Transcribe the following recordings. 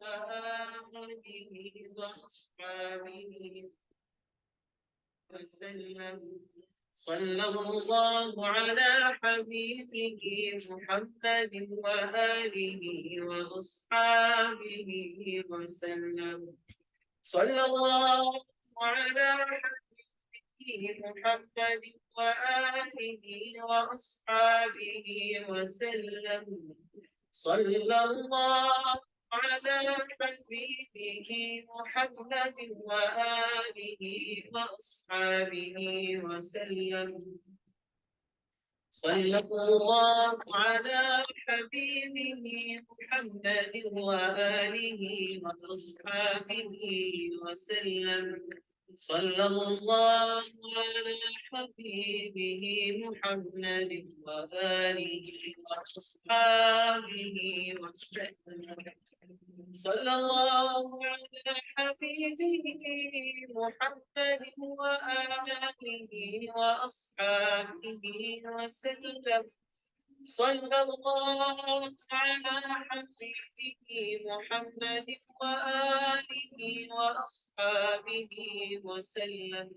وآله وأصحابه وسلم. صلى الله على حبيبه محمد وآله وأصحابه وسلم. صلى الله على حبيبه محمد وآله وأصحابه وسلم. صلى الله على حبيبه محمد وآله وأصحابه وسلم. صلى الله على حبيبه محمد وآله وأصحابه وسلم. صلى الله على حبيبه محمد وآله وأصحابه وسلم. صلى الله على حبيبه محمد وآله وأصحابه وسلم. صلى الله على حبيبه محمد وآله وأصحابه وسلم.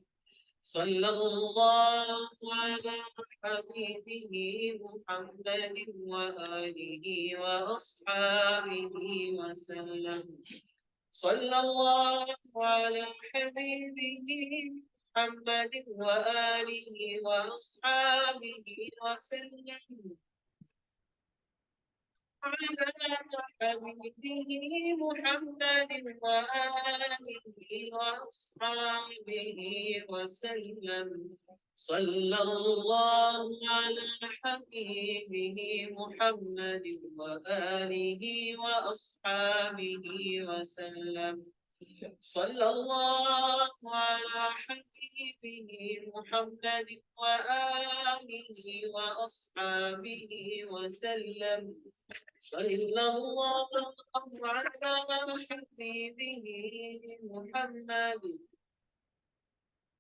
صلى الله على حبيبه محمد وآله وأصحابه وسلم. صلى الله على حبيبه محمد وآله وأصحابه وسلم. على حبيبه محمد وآله وأصحابه وسلم. صلى الله على حبيبه محمد وآله وأصحابه وسلم. صلى الله على حبيبه محمد وآله وأصحابه وسلم. صلى الله على حبيبه محمد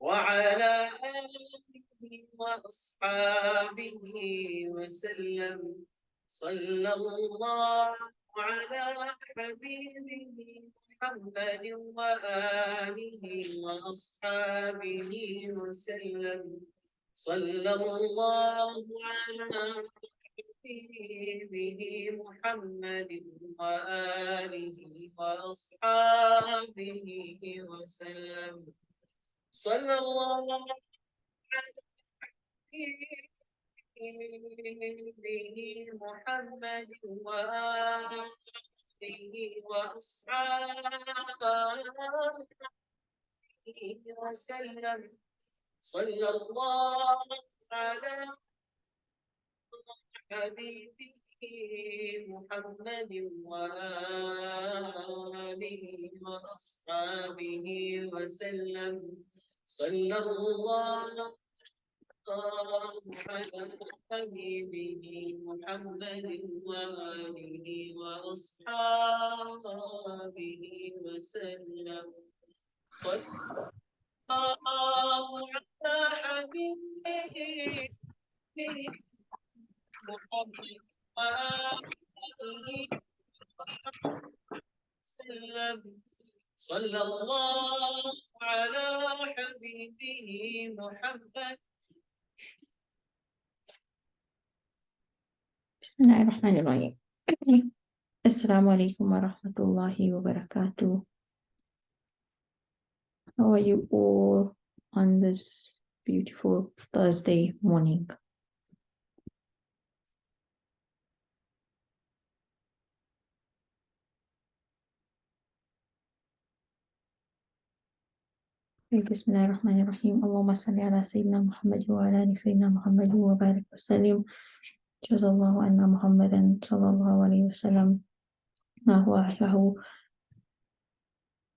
وعلى آله وأصحابه وسلم. صلى الله على حبيبه محمد وآله وأصحابه وسلم. صلى الله على حبيبه محمد وآله وأصحابه وسلم. صلى الله على حبيبه محمد وآله وأصحابه وسلم. صلى الله على حبيبه محمد وآله وأصحابه وسلم. صلى الله على حبيبه محمد وآله وأصحابه وسلم. صلى الله على حبيبه محمد وآله وسلم. صلى الله على حبيبه محمد. بسم الله الرحمن الرحيم. السلام عليكم ورحمة الله وبركاته. How are you all on this beautiful Thursday morning? بسم الله الرحمن الرحيم. اللهم صل على سيدنا محمد وعلى آل سيدنا محمد وبارك وسلم. جزا الله عنا محمدا صلى الله عليه وسلم ما هو أهله.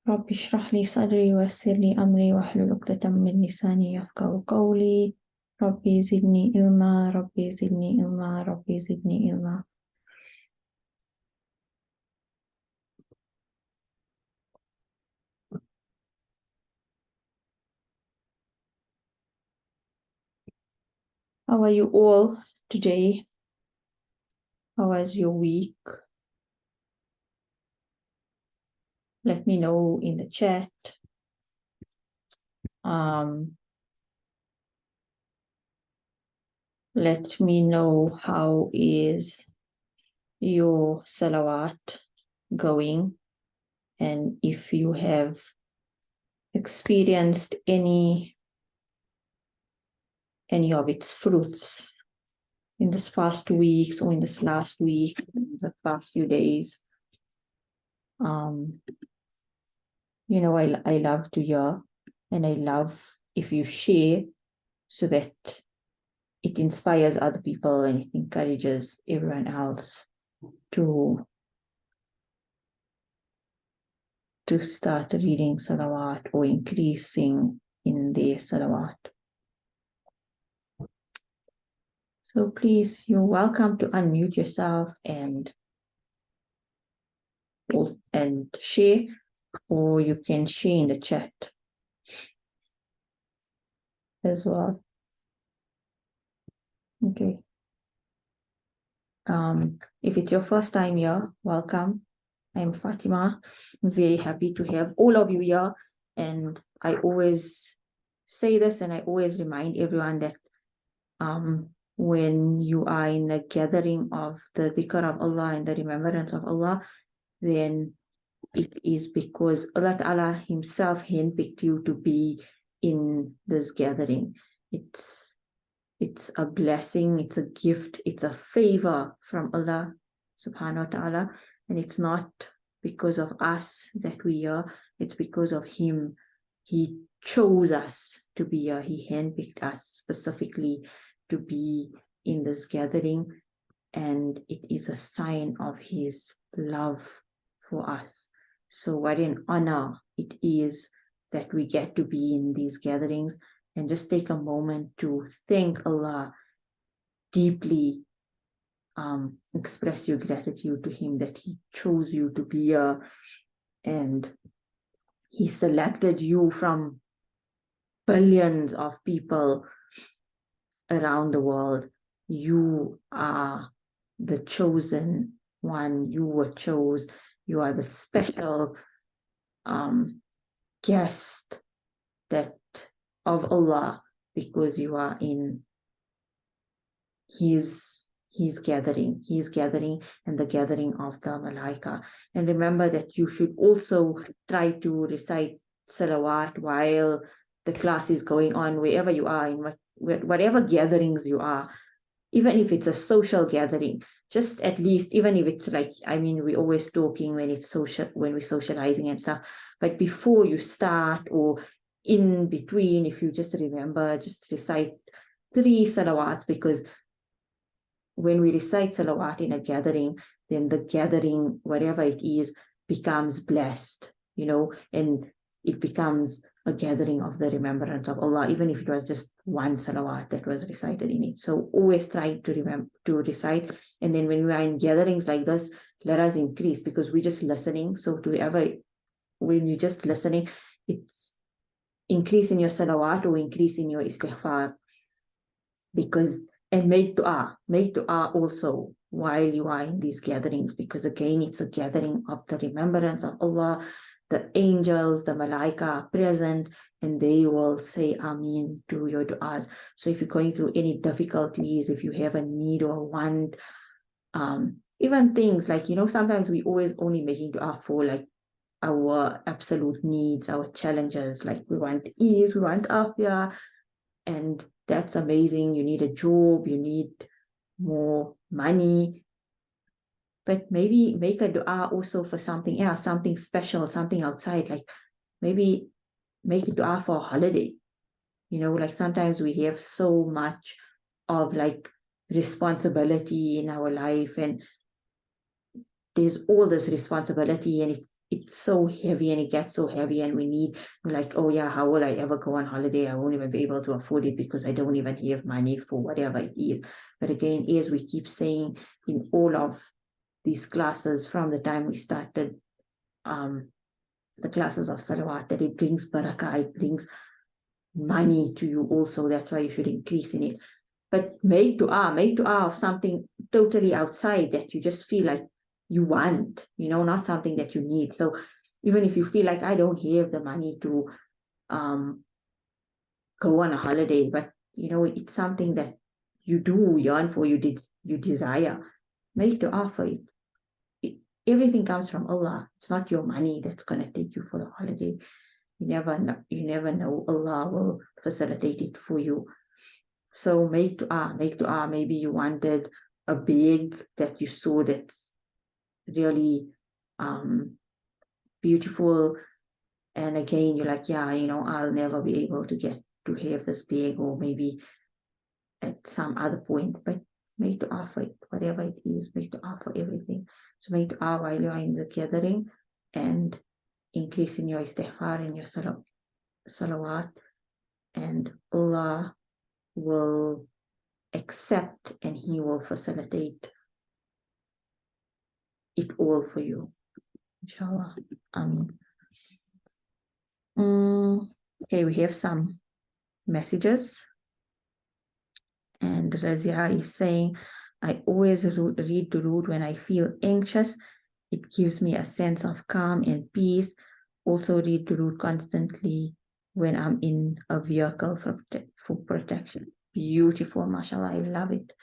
رب اشرح لي صدري ويسر لي أمري واحلل عقدة من لساني يفقهوا قولي. ربي زدني علما ربي زدني علما ربي زدني علما. How are you all today? How was your week? let me know in the chat. Let me know how is your salawat going, and if you have experienced any of its fruits in this past 2 weeks or in this last week, the past few days. You know, I love to hear, and I love if you share so that it inspires other people and it encourages everyone else to start reading Salawat or increasing in their Salawat. So please, you're welcome to unmute yourself and share, or you can share in the chat as well. Okay. If it's your first time here, welcome. I'm Fatima. I'm very happy to have all of you here. And I always say this, and I always remind everyone that when you are in the gathering of the dhikr of Allah and the remembrance of Allah, then it is because Allah Ta'ala Himself handpicked you to be in this gathering. It's a blessing, it's a gift, it's a favor from Allah Subhanahu wa Ta'ala, and it's not because of us that we are, it's because of Him. He chose us to be here. He handpicked us specifically to be in this gathering, and it is a sign of His love for us. So what an honor it is that we get to be in these gatherings, and just take a moment to thank Allah deeply, express your gratitude to Him that He chose you to be here, and He selected you from billions of people around the world. You are the chosen one. You were chosen. You are the special guest of Allah, because you are in His gathering, and the gathering of the Malaika. And remember that you should also try to recite Salawat while the class is going on, wherever you are, in whatever gatherings you are, even if it's a social gathering, just at least, even if it's like, we're always talking when it's social, when we're socializing and stuff, but before you start or in between, if you just remember, just recite 3 salawats, because when we recite salawat in a gathering, then the gathering, whatever it is, becomes blessed, and it becomes a gathering of the remembrance of Allah, even if it was just 1 salawat that was recited in it. So always try to remember to recite, and then when we are in gatherings like this, let us increase, because we're just listening. So when you're just listening, it's increase in your salawat or increase in your istighfar, and make dua also while you are in these gatherings, because again, it's a gathering of the remembrance of Allah. The angels, the malaika are present, and they will say Ameen to your du'as. So if you're going through any difficulties, if you have a need or a want, even things like, sometimes we always only making dua for like our absolute needs, our challenges, like we want ease, we want afia, and that's amazing. You need a job, you need more money, but maybe make a dua also for something else, something special, something outside. Like maybe make a dua for a holiday. Like sometimes we have so much of like responsibility in our life, and there's all this responsibility, and it's so heavy, and it gets so heavy, and we're like, oh yeah, how will I ever go on holiday? I won't even be able to afford it because I don't even have money for whatever it is. But again, as we keep saying in all of these classes from the time we started the classes of Salawat, that it brings barakah, it brings money to you also. That's why you should increase in it. But make dua of something totally outside that you just feel like you want, not something that you need. So even if you feel like I don't have the money to go on a holiday, but it's something that you do yearn for, you desire, make dua for it. Everything comes from Allah. It's not your money that's going to take you for the holiday. You never know. Allah will facilitate it for you. So make dua. Maybe you wanted a bag that you saw that's really beautiful, and again you're like, I'll never be able to have this bag, or maybe at some other point, but make dua for it, whatever it is. Make dua for everything. So make dua while you are in the gathering, and increase in your istighfar, in your salawat, and Allah will accept and He will facilitate it all for you, inshallah. Ameen. Okay, we have some messages, and Razia is saying, I always read Durood when I feel anxious. It gives me a sense of calm and peace. Also read Durood constantly when I'm in a vehicle for protection. Beautiful, mashallah, I love it.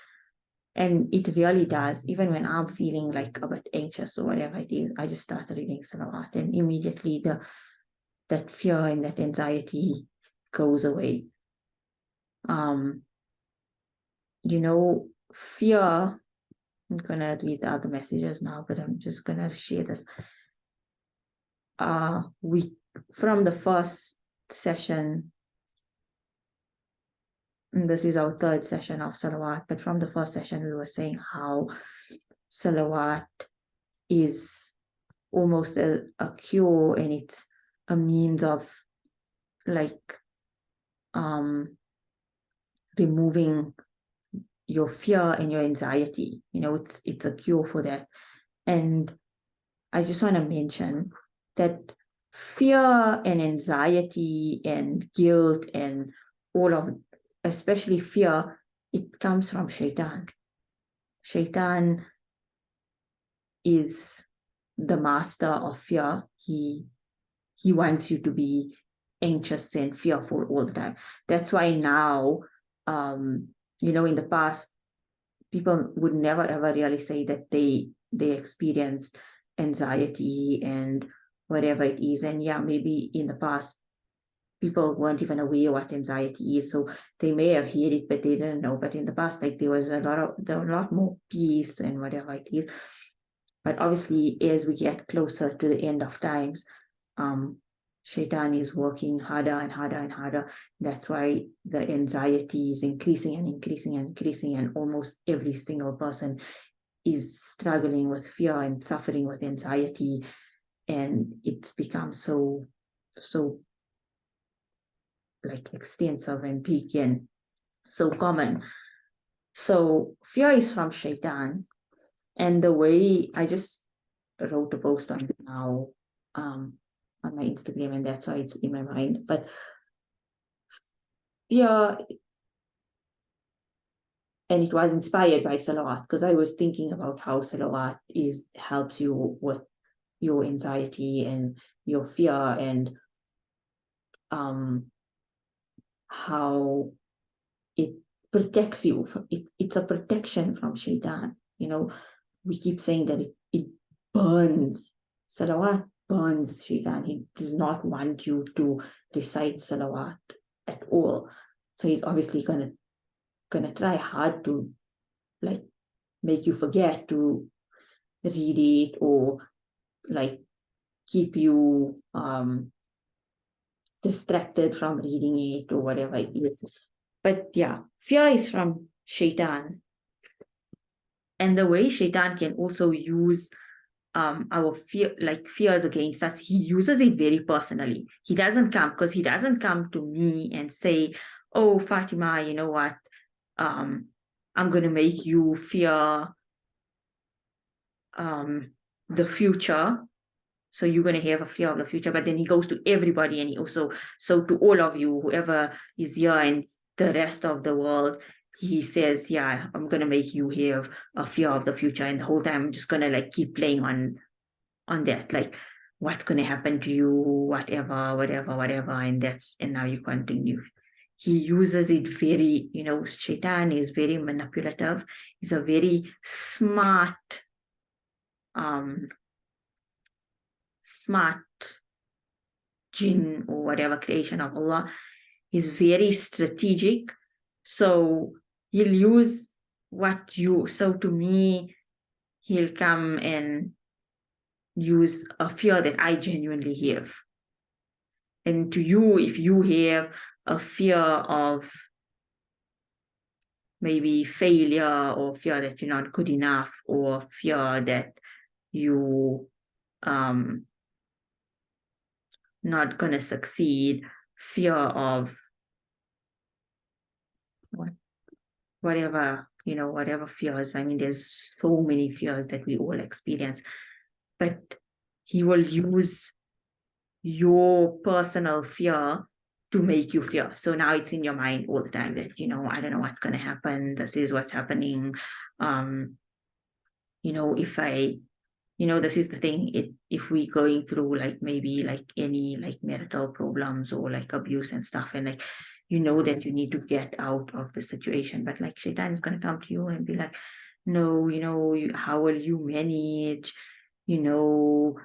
And it really does. Even when I'm feeling like a bit anxious or whatever it is, I just start reading Salawat, and immediately that fear and that anxiety goes away. Fear, I'm gonna read the other messages now, but I'm just gonna share this. From the first session, and this is our third session of Salawat, but from the first session we were saying how Salawat is almost a cure, and it's a means of removing your fear and your anxiety. It's a cure for that. And I just want to mention that fear and anxiety and guilt and all of, especially fear, it comes from Shaitan. Shaitan is the master of fear. He wants you to be anxious and fearful all the time. That's why now, in the past, people would never ever really say that they experienced anxiety and whatever it is. And maybe in the past people weren't even aware what anxiety is, so they may have heard it but they didn't know. But in the past, there was a lot more peace and whatever it is. But obviously, as we get closer to the end of times, Shaitan is working harder and harder and harder. That's why the anxiety is increasing and increasing and increasing, and almost every single person is struggling with fear and suffering with anxiety, and it's become so extensive and big and so common. So fear is from Shaitan, and the way I just wrote a post on it now on my Instagram, and that's why it's in my mind. But fear, and it was inspired by Salawat, because I was thinking about how Salawat helps you with your anxiety and your fear, and how it protects you. It's a protection from Shaitan. We keep saying that it burns. Salawat burns Shaitan. He does not want you to recite Salawat at all. So he's obviously gonna try hard to make you forget to read it, or keep you distracted from reading it or whatever it is. But fear is from Shaitan. And the way Shaitan can also use our fears against us, he uses it very personally. He doesn't come to me and say, oh, Fatima, you know what, I'm going to make you fear the future, so you're going to have a fear of the future. But then he goes to everybody, and he also, so to all of you, whoever is here and the rest of the world, he says, I'm going to make you have a fear of the future, and the whole time I'm just going to keep playing on that. what's going to happen to you, whatever, and now you continue. He uses it very, Shaitan is very manipulative. He's a very smart jinn or whatever creation of Allah. He's very strategic. So he'll use so to me, he'll come and use a fear that I genuinely have. And to you, if you have a fear of maybe failure, or fear that you're not good enough, or fear that you not gonna succeed, fear of whatever fears. I mean, there's so many fears that we all experience, but he will use your personal fear to make you fear. So now it's in your mind all the time that, I don't know what's going to happen. This is what's happening. If I, this is the thing. If we going through maybe any marital problems or abuse and stuff, and that you need to get out of the situation, but Shaitan is going to come to you and be like, no, how will you manage? You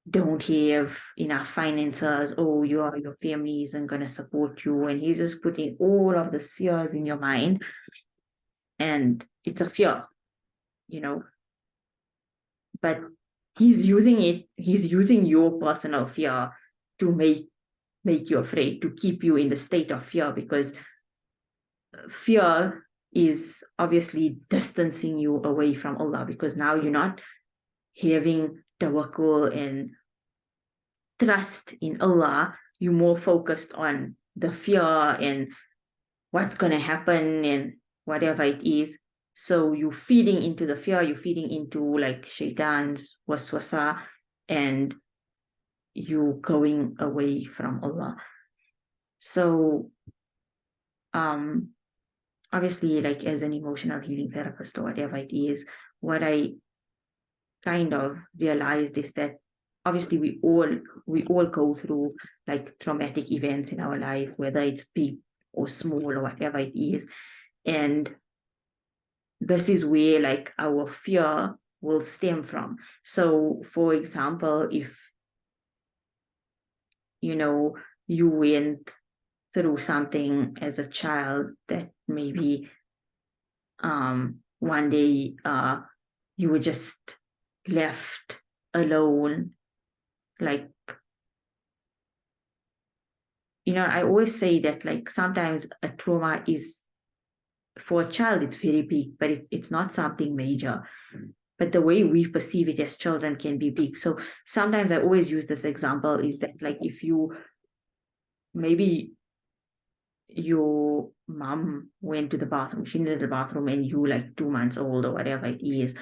don't have enough finances, or your family isn't going to support you, and he's just putting all of the fears in your mind, and it's a fear, but he's using your personal fear to make you afraid, to keep you in the state of fear, because fear is obviously distancing you away from Allah, because now you're not having tawakkul and trust in Allah. You're more focused on the fear and what's going to happen and whatever it is. So you're feeding into the fear, you're feeding into Shaitan's waswasa, and you going away from Allah. So obviously, as an emotional healing therapist or whatever it is, what I kind of realized is that obviously we all go through traumatic events in our life, whether it's big or small or whatever it is, and this is where our fear will stem from. So for example, if you went through something as a child that maybe one day you were just left alone, I always say that sometimes a trauma is, for a child, it's very big, but it's not something major. But the way we perceive it as children can be big. So sometimes I always use this example is that if you, maybe your mom went to the bathroom, she needed the bathroom, and you 2 months old or whatever it is,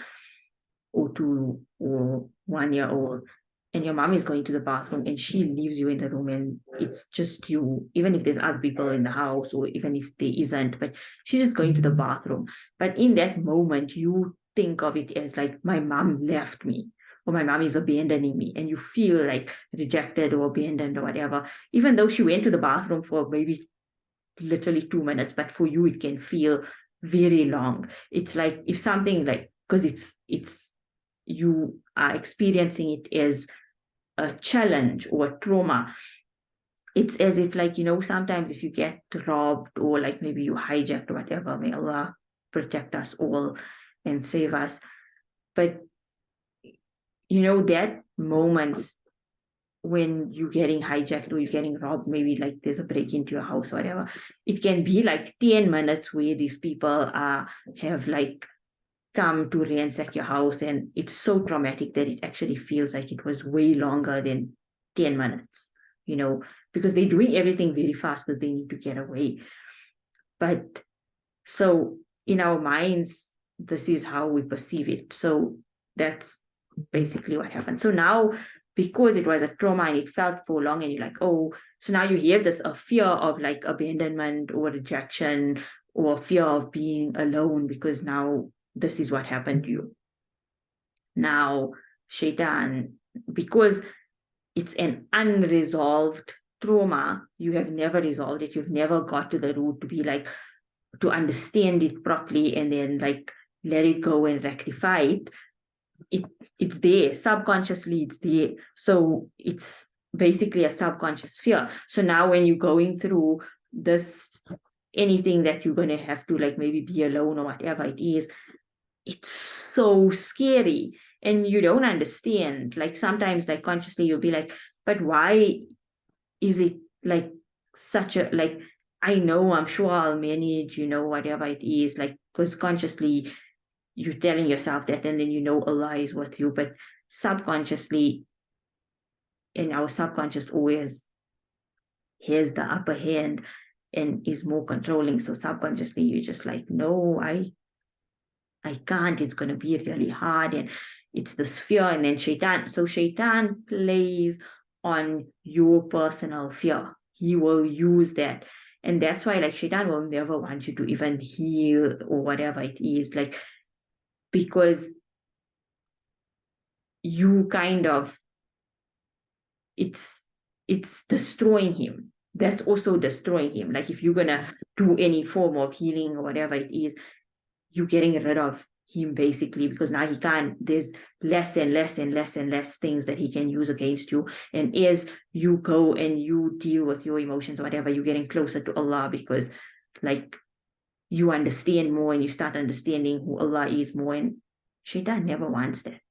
or 2 or 1 year old, and your mom is going to the bathroom and she leaves you in the room and it's just you, even if there's other people in the house or even if there isn't, but she's just going to the bathroom. But in that moment, you think of it as my mom left me, or my mom is abandoning me, and you feel rejected or abandoned or whatever, even though she went to the bathroom for maybe literally 2 minutes, but for you it can feel very long. It's if something because it's you are experiencing it as a challenge or a trauma. It's as if sometimes if you get robbed or maybe you hijacked or whatever, may Allah protect us all and save us, but that moments when you're getting hijacked or you're getting robbed, maybe there's a break into your house or whatever, it can be 10 minutes where these people have come to ransack your house, and it's so traumatic that it actually feels like it was way longer than 10 minutes, because they're doing everything very fast because they need to get away. But so in our minds, this is how we perceive it. So that's basically what happened. So now, because it was a trauma and it felt for long, and you're oh, so now you have a fear of abandonment or rejection, or fear of being alone, because now this is what happened to you. Now, shaitan, because it's an unresolved trauma, you have never resolved it, you've never got to the root to be like, to understand it properly and then like let it go and rectify it's there subconsciously, it's there. So it's basically a subconscious fear. So now when you're going through this, anything that you're going to have to like maybe be alone or whatever it is, it's so scary and you don't understand. Like sometimes like consciously you'll be like, but why is it like such a like, I know, I'm sure I'll manage, whatever it is, like, because consciously you're telling yourself that, and then Allah is with you, but subconsciously, and our subconscious always has the upper hand and is more controlling. So subconsciously you're just like, no, I can't, it's going to be really hard, and it's this fear. And then shaitan plays on your personal fear. He will use that. And that's why like shaitan will never want you to even heal or whatever it is, like, because you kind of, it's destroying him. That's also destroying him. Like if you're gonna do any form of healing or whatever it is, you're getting rid of him basically, because now he can't, there's less and less and less and less things that he can use against you. And as you go and you deal with your emotions or whatever, you're getting closer to Allah, because like you understand more and you start understanding who Allah is more. And shaitan never wants that.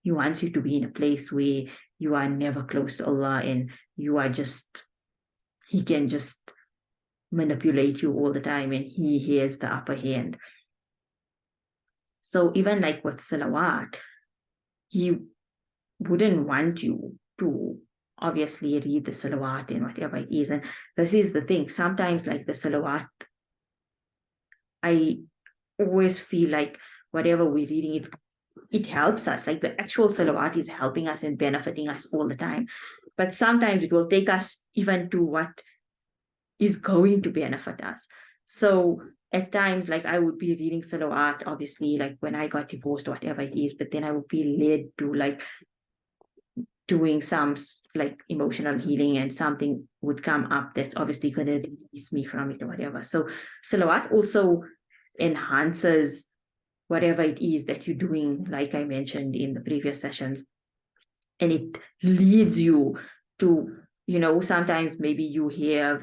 He wants you to be in a place where you are never close to Allah and you are just, he can just manipulate you all the time and he has the upper hand. So even like with Salawāt, he wouldn't want you to obviously read the Salawāt and whatever it is. And this is the thing. Sometimes like the Salawāt, I always feel like whatever we're reading, it helps us. Like the actual Salawāt is helping us and benefiting us all the time. But sometimes it will take us even to what is going to benefit us. So at times, like I would be reading Salawāt, obviously, like when I got divorced or whatever it is, but then I would be led to like doing some like emotional healing and something would come up that's obviously going to release me from it or whatever. So Salawāt also enhances whatever it is that you're doing, like I mentioned in the previous sessions. And it leads you to, sometimes maybe you have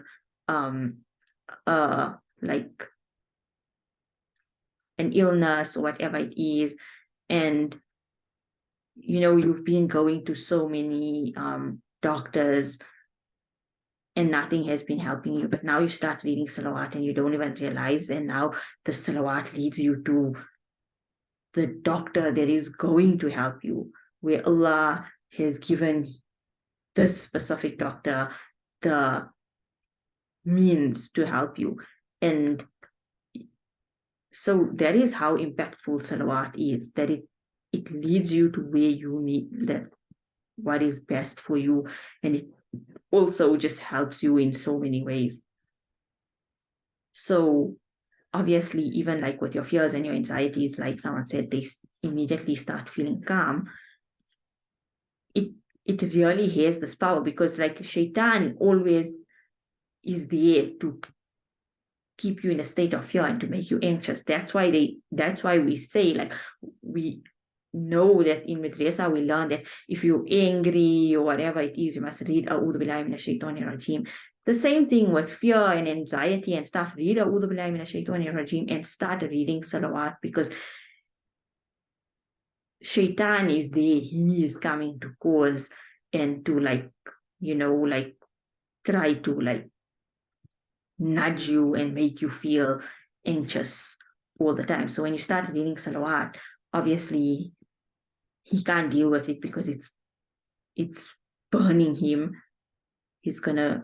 like an illness or whatever it is, and you've been going to so many doctors and nothing has been helping you, but now you start reading Salawāt and you don't even realize, and now the Salawāt leads you to the doctor that is going to help you, where Allah has given this specific doctor the means to help you. And so that is how impactful Salawāt is, that it leads you to where you need that, what is best for you, and it also just helps you in so many ways. So obviously, even like with your fears and your anxieties, like someone said, they immediately start feeling calm. It really has this power, because like shaitan always is there to keep you in a state of fear and to make you anxious. That's why we say, like, we know that in madrasa we learn that if you're angry or whatever it is, you must read A'udhu Billahi Minash Shaitanir Rajeem. The same thing with fear and anxiety and stuff. Read A'udhu Billahi Minash Shaitanir Rajeem and start reading Salawāt, because shaitan is there. He is coming to cause and to like, like try to like nudge you and make you feel anxious all the time. So when you start reading Salawāt, obviously he can't deal with it because it's burning him. He is going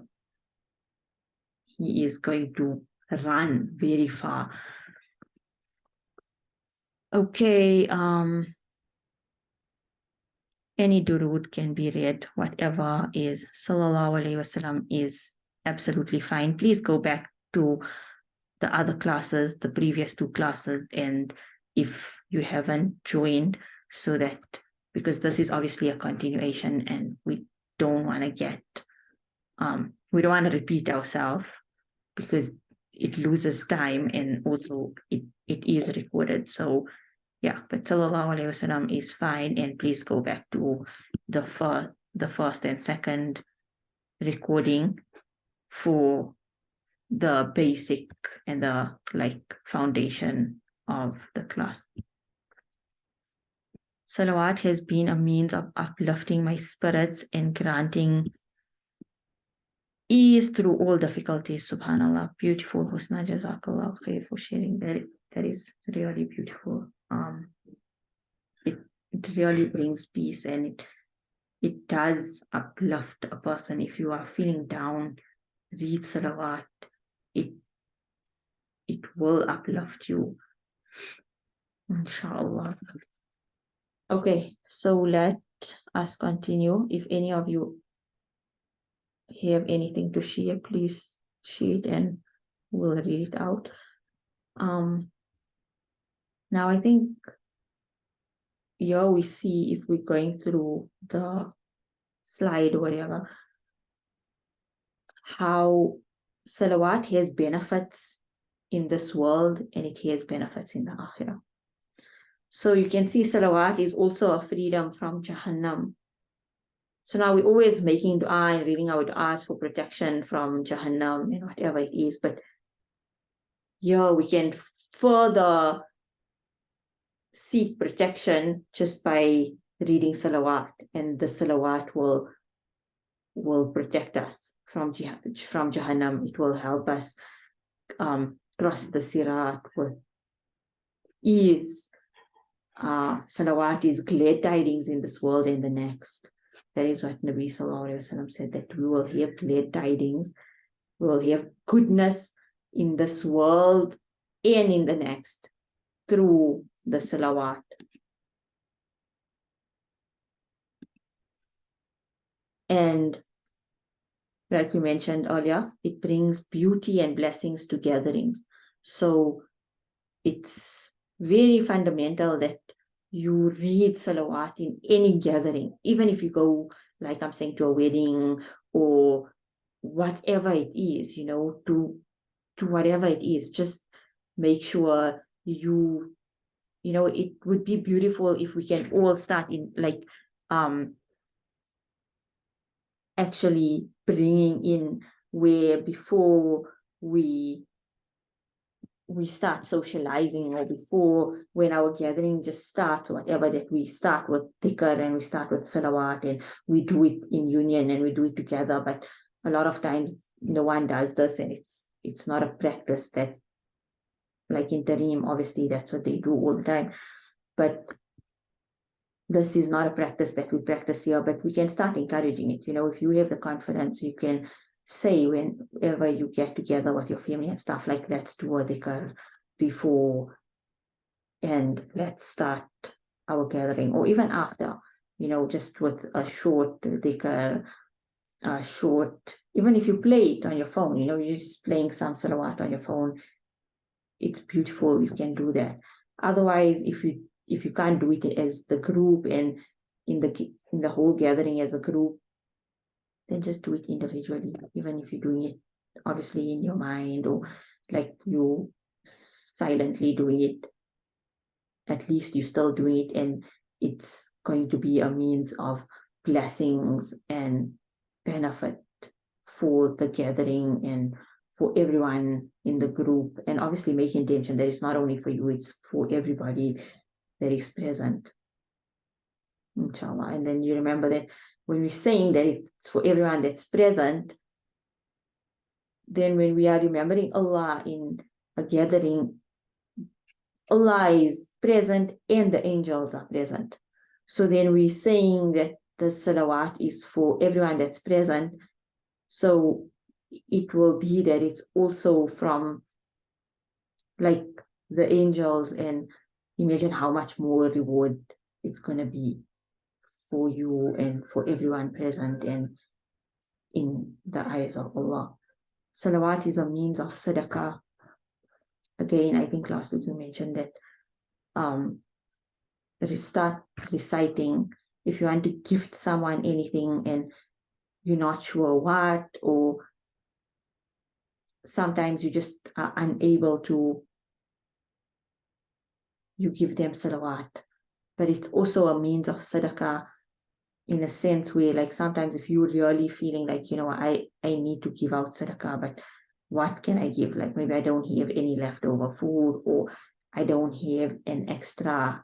to run very far. Okay, any durood can be read, whatever is Sallallahu Alaihi Wasallam is absolutely fine. Please go back to the other classes, the previous 2 classes, and if you haven't joined, so that, because this is obviously a continuation and we don't want to get, we don't want to repeat ourselves, because it loses time, and also it is recorded. So yeah, but Sallallahu Alaihi Wasallam is fine, and please go back to the first and second recording for the basic and the foundation of the class. Salawat has been a means of uplifting my spirits and granting ease through all difficulties. Subhanallah, beautiful. Husna, Jazakallah khair for sharing that. That is really beautiful. It really brings peace, and it does uplift a person. If you are feeling down, read Salawat. It will uplift you, inshallah. Okay, so let us continue. If any of you have anything to share, please share it and we'll read it out. Now I think here we see, if we're going through the slide or whatever, how Salawat has benefits in this world and it has benefits in the Akhirah. So you can see Salawat is also a freedom from Jahannam. So now we're always making dua and reading our du'as for protection from Jahannam and whatever it is. But here we can further seek protection just by reading Salawat, and the Salawat will protect us from Jahannam. It will help us cross the Sirat with ease. Salawat is glad tidings in this world and the next. That is what Nabi Sallallahu Alaihi Wasallam said, that we will have glad tidings, we will have goodness in this world and in the next through the Salawat. And like we mentioned earlier, it brings beauty and blessings to gatherings. So it's very fundamental that you read Salawat in any gathering, even if you go, like I'm saying, to a wedding or whatever it is, to whatever it is. Just make sure it would be beautiful if we can all start in actually bringing in, where before we start socializing, or before, when our gathering just starts, whatever, that we start with dhikr and we start with Salawat and we do it in union and we do it together. But a lot of times no one does this, and it's not a practice that, like in Tareem, obviously that's what they do all the time, but this is not a practice that we practice here. But we can start encouraging it. If you have the confidence, you can say, whenever you get together with your family and stuff, like, let's do a dhikr before and let's start our gathering, or even after, just with a short dhikr, even if you play it on your phone, you're just playing some Salawat on your phone, it's beautiful. You can do that. Otherwise, if you can't do it as the group and in the whole gathering as a group, then just do it individually. Even if you're doing it obviously in your mind, or like you silently doing it, at least you're still doing it, and it's going to be a means of blessings and benefit for the gathering and for everyone in the group. And obviously make intention that it's not only for you, it's for everybody that is present, inshallah. And then you remember that when we're saying that it's for everyone that's present, then when we are remembering Allah in a gathering, Allah is present and the angels are present. So then we're saying that the Salawat is for everyone that's present. So it will be that it's also from like the angels, and imagine how much more reward it's going to be for you and for everyone present and in the eyes of Allah. Salawat is a means of sadaqah. Again, I think last week you mentioned that start reciting. If you want to gift someone anything and you're not sure what, or sometimes you just are unable to, you give them salawat. But it's also a means of sadaqah, in a sense where, like, sometimes if you're really feeling like, I need to give out sadaqah, but what can I give? Like, maybe I don't have any leftover food, or I don't have an extra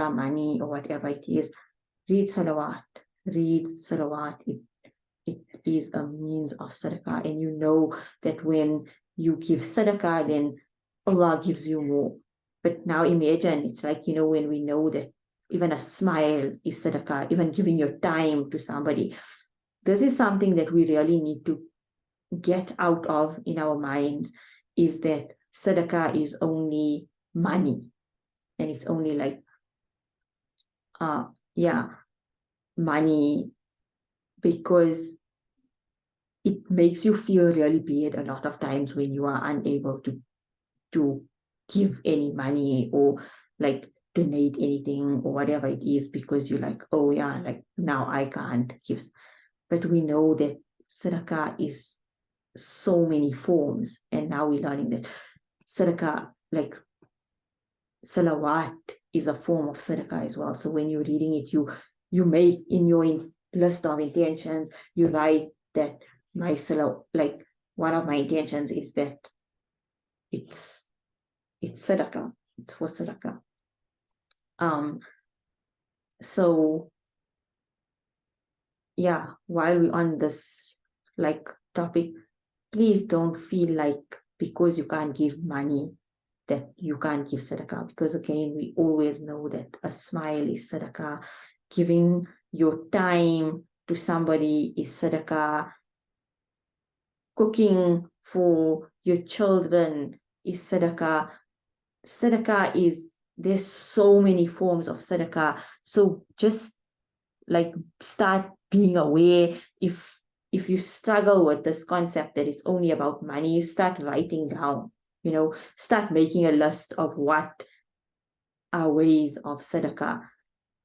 money, or whatever it is. Read salawat. It is a means of sadaqah, and you know that when you give sadaqah, then Allah gives you more. But now imagine, it's like, when we know that even a smile is sadaqah, even giving your time to somebody. This is something that we really need to get out of in our minds, is that sadaqah is only money, and it's only like, money, because it makes you feel really bad a lot of times when you are unable to give any money, or like donate anything, or whatever it is, because you're like, oh yeah, like now I can't give. But we know that sadaqah is so many forms, and now we're learning that sadaqah, like salawat, is a form of sadaqah as well. So when you're reading it, you make in your list of intentions, you write that my like one of my intentions is that it's sadaqah, it's for sadaqah. So yeah, while we're on this like topic, please don't feel like because you can't give money that you can't give sadaqah, because again, we always know that a smile is sadaqah, giving your time to somebody is sadaqah, cooking for your children is sadaqah. Sadaqah is, there's so many forms of sadaqah. So just like start being aware. If you struggle with this concept that it's only about money, start writing down, start making a list of what are ways of sadaqah,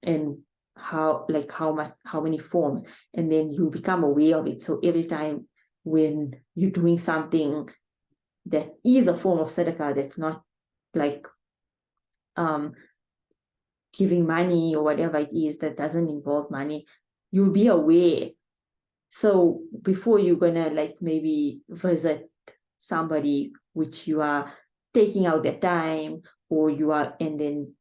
and how many forms, and then you become aware of it. So every time when you're doing something that is a form of sadaqah, that's not like giving money or whatever it is, that doesn't involve money, you'll be aware. So before you're gonna like maybe visit somebody which you are taking out their time, or you are, and then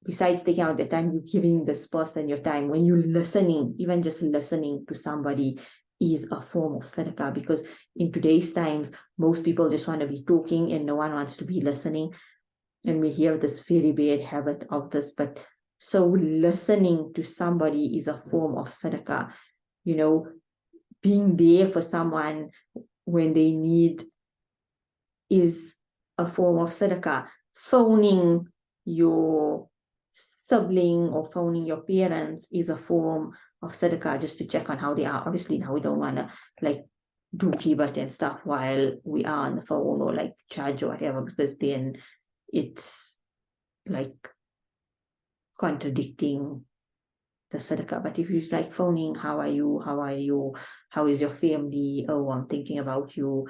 besides taking out their time, you're giving this person your time. When you're listening, even just listening to somebody is a form of sadaqah, because in today's times, most people just want to be talking and no one wants to be listening. And we hear this very bad habit of this, but so listening to somebody is a form of sadaqah. Being there for someone when they need is a form of sadaqah. Phoning your sibling or phoning your parents is a form of sadaqah, just to check on how they are. Obviously now we don't want to like do kibat and stuff while we are on the phone, or like charge or whatever, because then it's like contradicting the sadaqah. But if you like phoning, how are you, how is your family, oh, I'm thinking about you,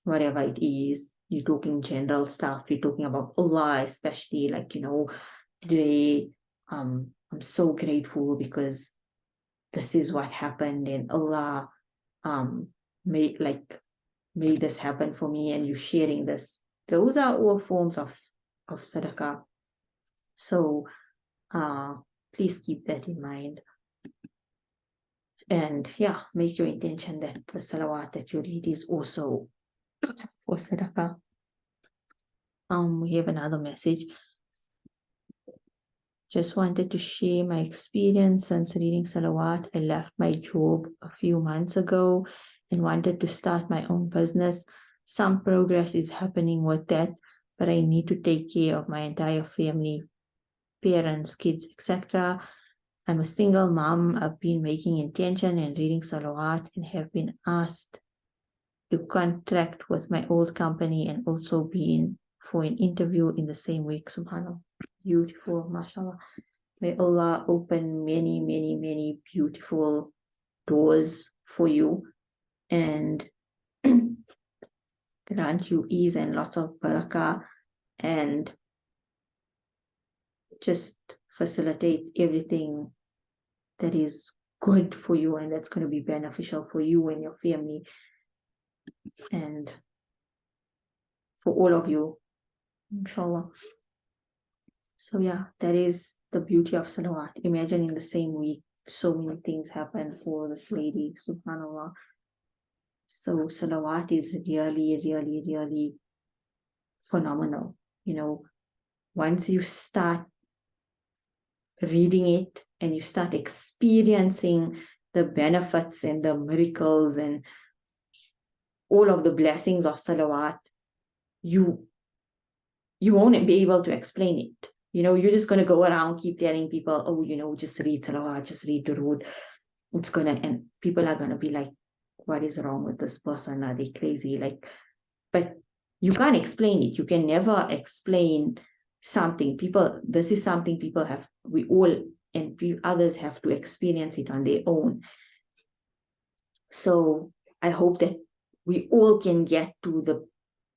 whatever it is, you're talking general stuff, you're talking about Allah, especially like, today, I'm so grateful because this is what happened, and Allah made this happen for me, and you sharing this. Those are all forms of sadaqah. So please keep that in mind. And yeah, make your intention that the salawat that you read is also for sadaqah. We have another message. Just wanted to share my experience since reading salawat. I left my job a few months ago and wanted to start my own business. Some progress is happening with that, but I need to take care of my entire family, parents, kids, etc. I'm a single mom. I've been making intention and reading salawat and have been asked to contract with my old company and also been for an interview in the same week. Subhanallah. Beautiful, mashallah. May Allah open many, many, many beautiful doors for you and grant you ease and lots of barakah and just facilitate everything that is good for you and that's going to be beneficial for you and your family and for all of you, inshallah. So yeah, that is the beauty of Salawāt. Imagine in the same week so many things happen for this lady, subhanallah. So Salawāt is really, really, really phenomenal. Once you start reading it and you start experiencing the benefits and the miracles and all of the blessings of Salawāt, you won't be able to explain it. You're just going to go around, keep telling people, oh, just read Salawāt, just read Durood. And people are going to be like, what is wrong with this person? Are they crazy? But you can't explain it. You can never explain something. This is something people have, we all and others have to experience it on their own. So I hope that we all can get to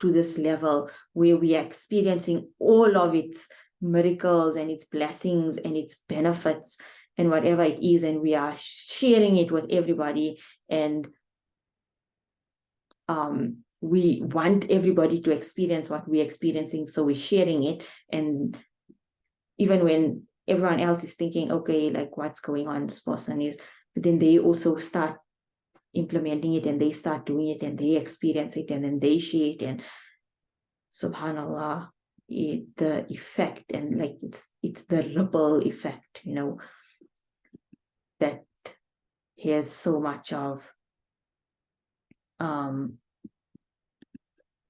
this level where we are experiencing all of its miracles and its blessings and its benefits and whatever it is, and we are sharing it with everybody, and we want everybody to experience what we're experiencing, so we're sharing it. And even when everyone else is thinking, okay, like what's going on, this person is, but then they also start implementing it and they start doing it and they experience it and then they share it, and subhanallah, the effect, and like it's the ripple effect, that has so much of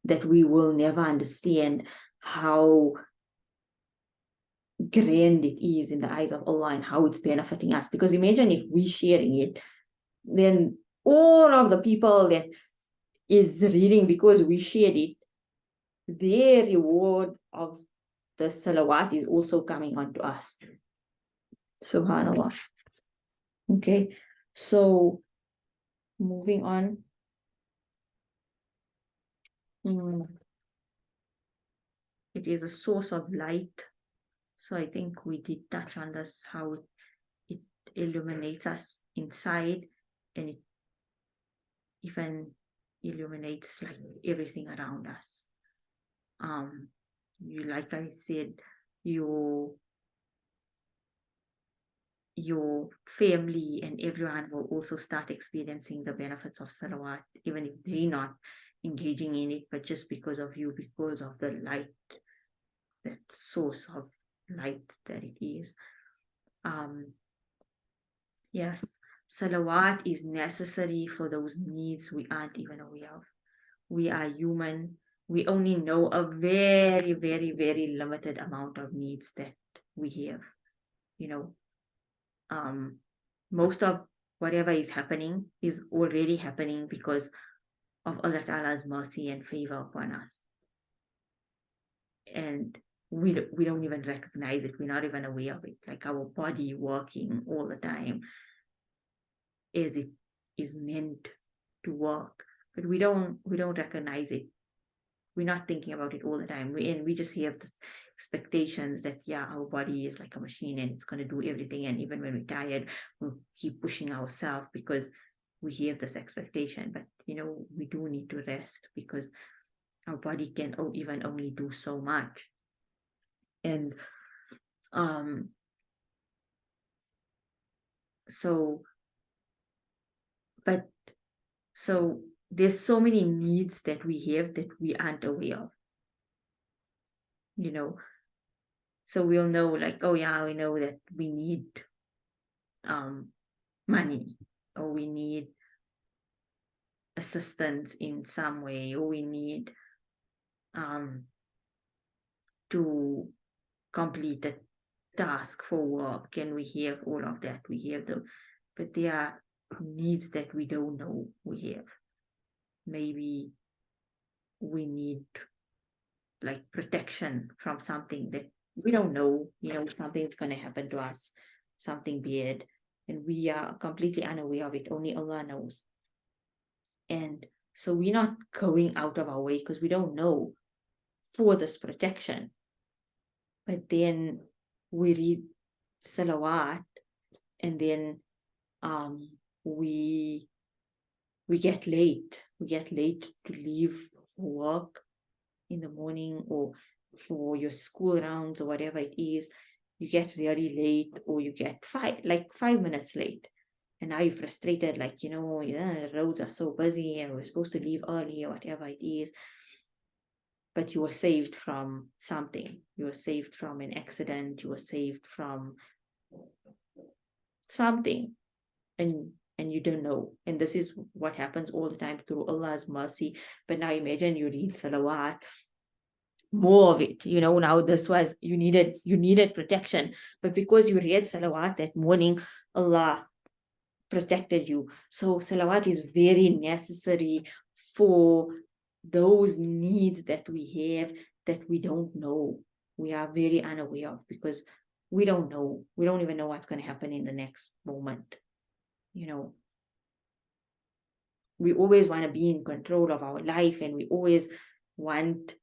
that we will never understand how grand it is in the eyes of Allah and how it's benefiting us. Because imagine if we sharing it, then all of the people that is reading because we shared it, their reward of the salawat is also coming onto us. Subhanallah. Okay, so moving on. It is a source of light. So I think we did touch on this, how it illuminates us inside, and it even illuminates like everything around us. Like I said, your family and everyone will also start experiencing the benefits of salawat, even if they're not engaging in it, but just because of you, because of the light, that source of light that it is. Yes, salawat is necessary for those needs we aren't even aware of. We are human. We only know a very, very, very limited amount of needs that we have. Most of whatever is happening is already happening because of Allah Ta'ala's mercy and favor upon us. And we don't even recognize it. We're not even aware of it. Like our body working all the time as it is meant to work, but we don't recognize it. We're not thinking about it all the time. We just have this expectations that our body is like a machine and it's going to do everything, and even when we're tired, we'll keep pushing ourselves because we have this expectation. But we do need to rest because our body can even only do so much. And so there's so many needs that we have that we aren't aware of. So we'll know like, we know that we need money, or we need assistance in some way, or we need to complete a task for work, and we have all of that. We have them, but there are needs that we don't know we have. Maybe we need like protection from something that we don't know, something's going to happen to us, something bad, and we are completely unaware of it. Only Allah knows. And so we're not going out of our way because we don't know for this protection. But then we read Salawāt, and then we get late. We get late to leave for work in the morning or for your school rounds or whatever it is. You get really late, or you get 5 minutes late. And now you're frustrated, the roads are so busy and we're supposed to leave early or whatever it is. But you were saved from something. You were saved from an accident. You were saved from something. And you don't know. And this is what happens all the time through Allah's mercy. But now imagine you read Salawāt, more of it. Now this was, you needed protection. But because you read Salawāt that morning, Allah protected you. So Salawāt is very necessary for those needs that we have that we don't know. We are very unaware of, because we don't know. We don't even know what's going to happen in the next moment. We always want to be in control of our life, and we always want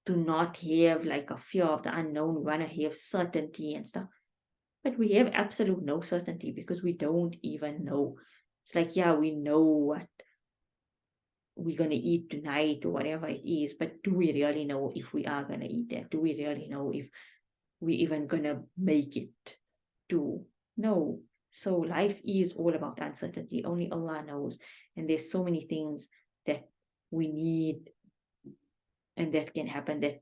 to not have like a fear of the unknown. We want to have certainty and stuff. But we have absolute no certainty because we don't even know. It's like, yeah, we know what we're going to eat tonight or whatever it is, but do we really know if we are going to eat that? Do we really know if we're even going to make it to? No. So life is all about uncertainty. Only Allah knows. And there's so many things that we need and that can happen, that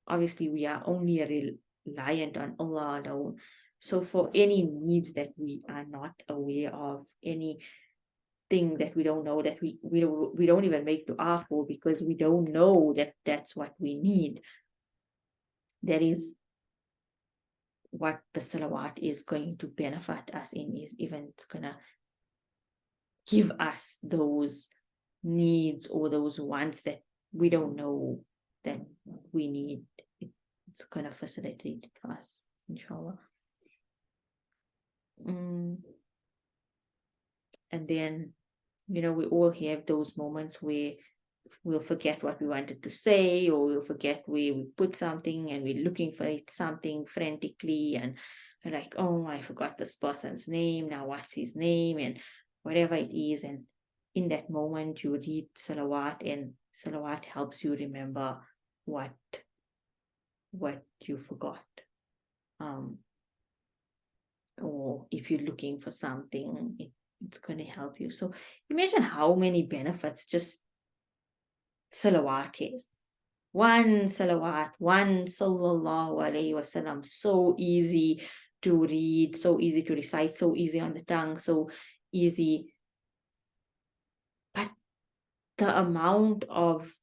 obviously we are only reliant on Allah alone. So for any needs that we are not aware of, anything that we don't know, that we don't even make dua for because we don't know that that's what we need, that is what the Salawāt is going to benefit us in, is even it's gonna give us those needs or those wants that we don't know that we need. It's gonna facilitate it for us, inshallah. And then, we all have those moments where we'll forget what we wanted to say, or we'll forget where we put something, and we're looking for something frantically, and we're like, oh, I forgot this person's name, now what's his name, and whatever it is. And in that moment you read Salawāt, and Salawāt helps you remember what you forgot. Or if you're looking for something, it's going to help you. So imagine how many benefits just Salawāt has. One Salawāt, one Sallallahu Alaihi Wasallam, so easy to read, so easy to recite, so easy on the tongue, so easy. But the amount of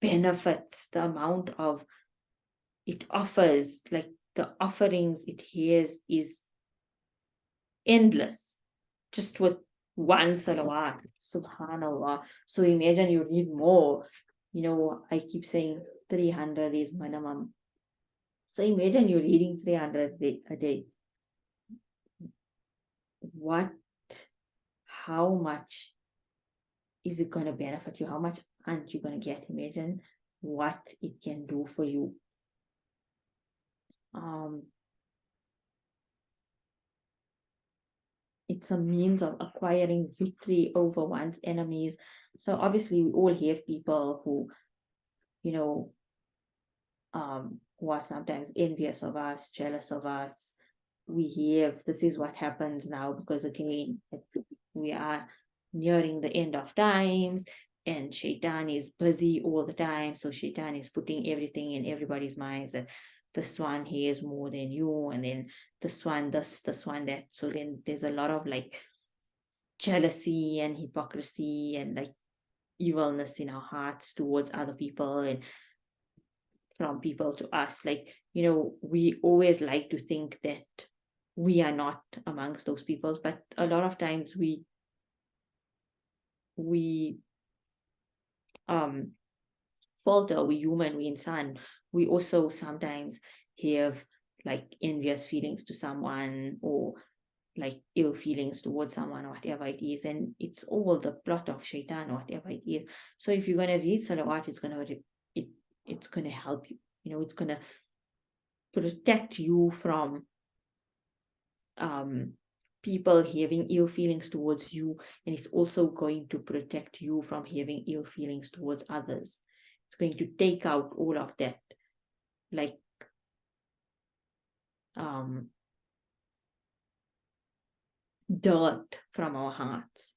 benefits, the amount of it offers, like the offerings it has, is endless, just with one Salawāt. Subhanallah. So imagine you read more. I keep saying 300 is minimum. So imagine you're reading 300 a day. How much is it going to benefit you? How much aren't you going to get? Imagine what it can do for you. It's a means of acquiring victory over one's enemies. So obviously we all have people who, who are sometimes envious of us, jealous of us. This is what happens now, because again, we are nearing the end of times, and Shaitan is busy all the time. So Shaitan is putting everything in everybody's minds, that this one has more than you, and then this one this one that. So then there's a lot of like jealousy and hypocrisy and like evilness in our hearts towards other people, and from people to us. Like, we always like to think that we are not amongst those people, but a lot of times we falter, we human, we insan. We also sometimes have like envious feelings to someone, or like ill feelings towards someone, or whatever it is, and it's all the plot of shaitan, or whatever it is. So if you're going to read salawat, it's going to help you, it's going to protect you from people having ill feelings towards you, and it's also going to protect you from having ill feelings towards others. It's going to take out all of that, like dirt from our hearts.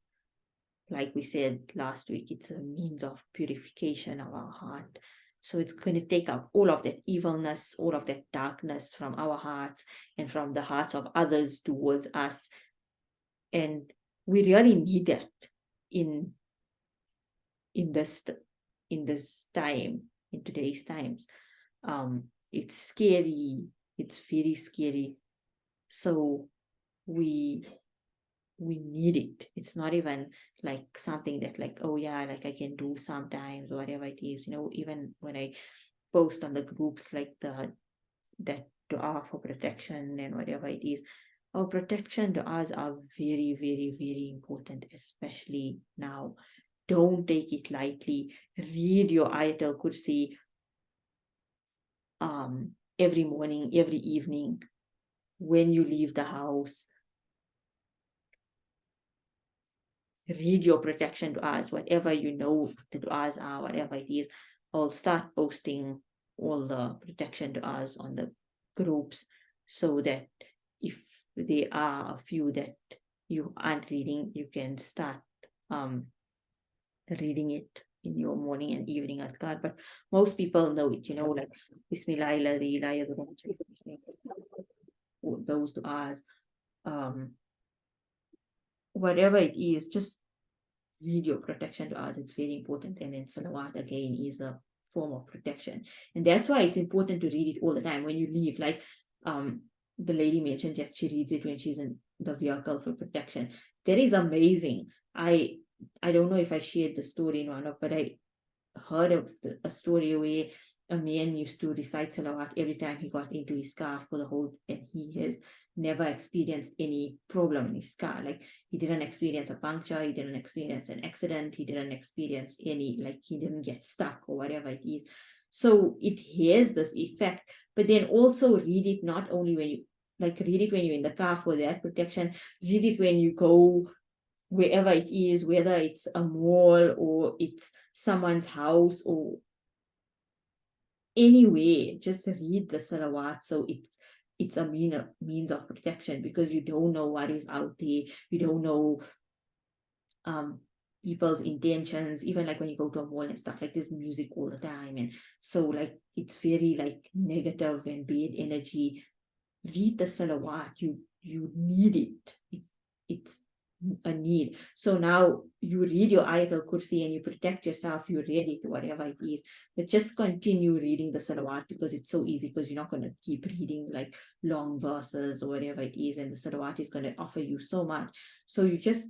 Like we said last week, it's a means of purification of our heart. So it's going to take out all of that evilness, all of that darkness from our hearts and from the hearts of others towards us. And we really need that in this time, in today's times. It's scary. It's very scary. So we need it. It's not even like something that like, oh yeah, like I can do sometimes or whatever it is. Even when I post on the groups like that dua for protection and whatever it is, our protection duas are very, very, very important, especially now. Don't take it lightly. Read your Ayatul Kursi every morning, every evening, when you leave the house. Read your protection duas, whatever the duas are, whatever it is. I'll start posting all the protection duas on the groups, so that if there are a few that you aren't reading, you can start reading it in your morning and evening adhkar. But most people know it, like Bismillah, those duas, whatever it is, just read your protection duas. It's very important. And then salawat again is a form of protection, and that's why it's important to read it all the time when you leave. Like the lady mentioned that she reads it when she's in the vehicle for protection. That is amazing. I don't know if I shared the story in one of, but I heard of a story where a man used to recite salawat every time he got into his car for the whole, and he has never experienced any problem in his car. Like he didn't experience a puncture, he didn't experience an accident, he didn't experience any, like he didn't get stuck or whatever it is. So it has this effect. But then also read it not only when you, like read it when you're in the car for that protection, read it when you go wherever it is, whether it's a mall or it's someone's house or anyway. Just read the salawat. So it's a means of protection, because you don't know what is out there. You don't know people's intentions. Even like when you go to a mall and stuff, like there's music all the time, and so like it's very like negative and bad energy. Read the salawat. You need it. It's a need. So now you read your Ayatul Kursi and you protect yourself, you're ready to whatever it is. But just continue reading the salawat, because it's so easy, because you're not going to keep reading like long verses or whatever it is, and the salawat is going to offer you so much. So you just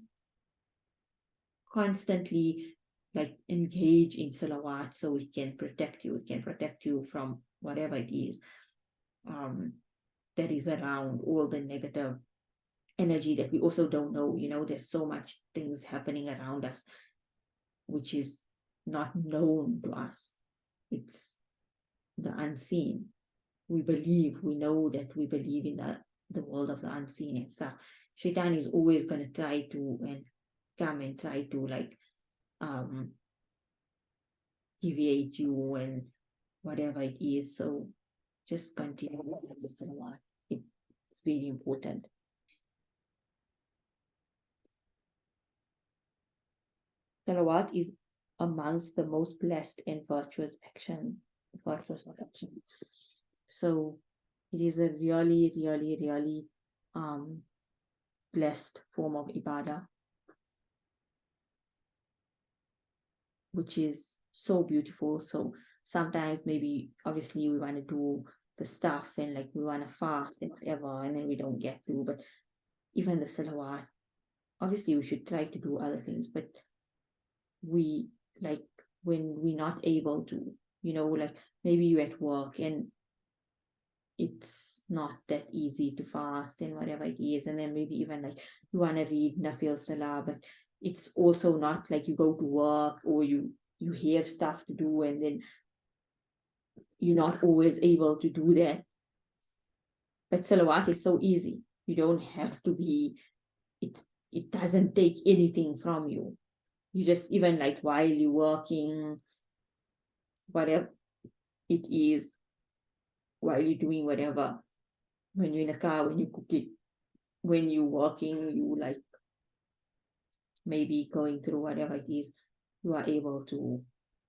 constantly like engage in salawat, so it can protect you. It can protect you from whatever it is that is around, all the negative energy that we also don't know. There's so much things happening around us which is not known to us. It's the unseen. We know that we believe in the world of the unseen and stuff. Shaitan is always going to try to and come and try to like deviate you and whatever it is. So just continue with the salawat. It's very important. Salawat is amongst the most blessed and virtuous action. So it is a really, really, really blessed form of ibadah, which is so beautiful. So sometimes maybe obviously we want to do the stuff and like we want to fast and whatever, and then we don't get to. But even the salawat, obviously we should try to do other things, but we like when we're not able to, like maybe you're at work and it's not that easy to fast and whatever it is, and then maybe even like you want to read Nafil Salah, but it's also not like you go to work or you have stuff to do and then you're not always able to do that. But Salawat is so easy. You don't have to be, it doesn't take anything from you. You just, even like while you're working, whatever it is, while you're doing whatever, when you're in a car, when you're cooking, when you're working, you like maybe going through whatever it is, you are able to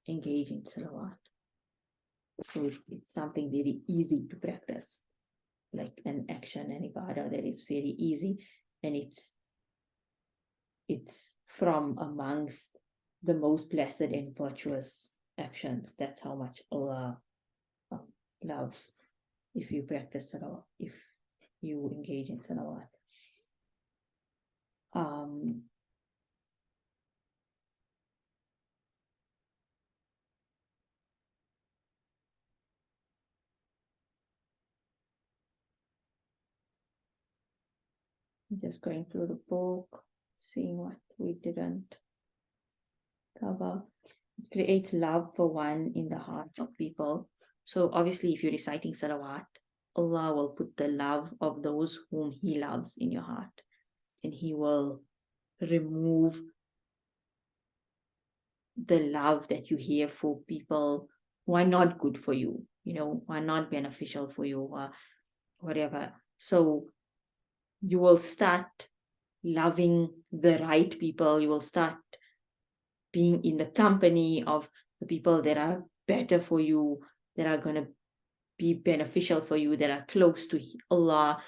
engage in Salawat. So it's something very easy to practice, like an action, an ibadah that is very easy, and it's from amongst the most blessed and virtuous actions. That's how much Allah loves if you practice salawat, if you engage in salawat. Just going through the book, seeing what we didn't cover. It creates love for one in the hearts of people. So obviously, if you're reciting salawat, Allah will put the love of those whom He loves in your heart, and He will remove the love that you have for people who are not good for you, who are not beneficial for you, or whatever. So you will start loving the right people. You will start being in the company of the people that are better for you, that are going to be beneficial for you, that are close to Allah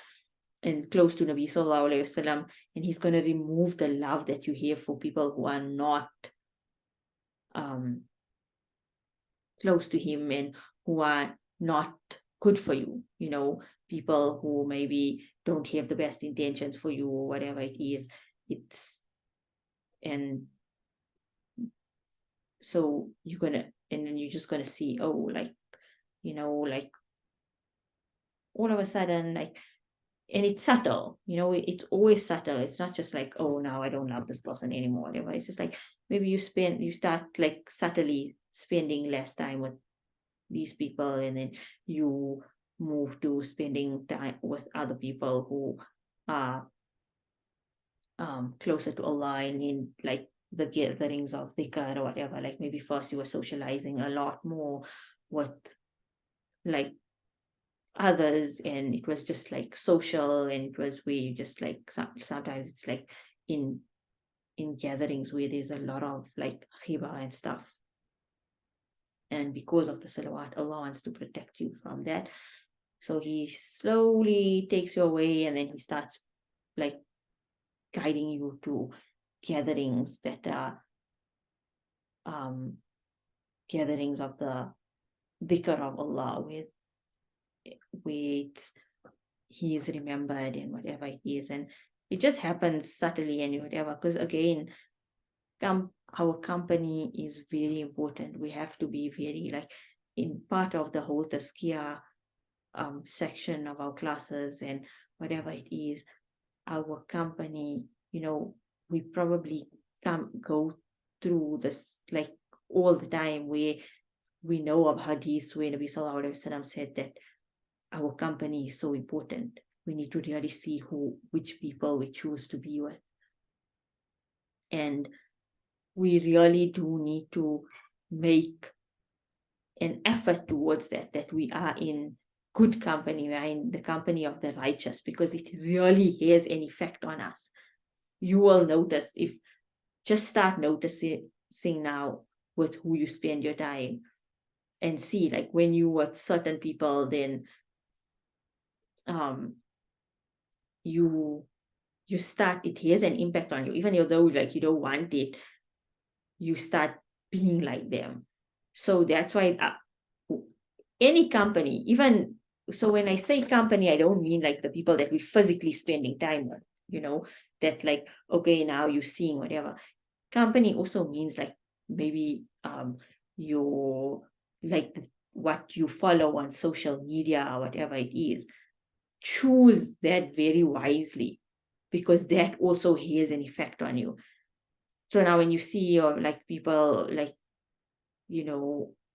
and close to Nabi Sallallahu Alaihi Wasallam. And He's going to remove the love that you have for people who are not close to Him and who are not good for you, people who maybe don't have the best intentions for you or whatever it is. And so and then you're just gonna see, like all of a sudden, like, and it's subtle, it's always subtle. It's not just like, oh, now I don't love this person anymore, whatever. It's just like maybe you start like subtly spending less time with these people, and then you move to spending time with other people who are closer to Allah, and in like the gatherings of dhikr or whatever. Like maybe first you were socializing a lot more with like others, and it was just like social, and it was where you just like sometimes it's like in gatherings where there's a lot of like khiba and stuff, and because of the salawat, Allah wants to protect you from that. So He slowly takes you away, and then He starts like guiding you to gatherings that are gatherings of the dhikr of Allah, with He is remembered and whatever it is. And it just happens subtly and whatever, because again, our company is very important. We have to be very like in part of the whole tazkiyah section of our classes and whatever it is, our company, we probably go through this like all the time, where we know of hadiths where Nabi Sallallahu Alaihi Wasallam said that our company is so important. We need to really see which people we choose to be with. And we really do need to make an effort towards that we are in good company, we are in the company of the righteous, because it really has an effect on us. You will notice, if just start noticing now with who you spend your time, and see like when you with certain people, then you start, it has an impact on you, even though like you don't want it, you start being like them. So that's why any company, even so when I say company, I don't mean like the people that we physically spending time with, that like, okay, now you're seeing whatever. Company also means like maybe your like what you follow on social media or whatever it is, choose that very wisely, because that also has an effect on you. So now when you see like people like,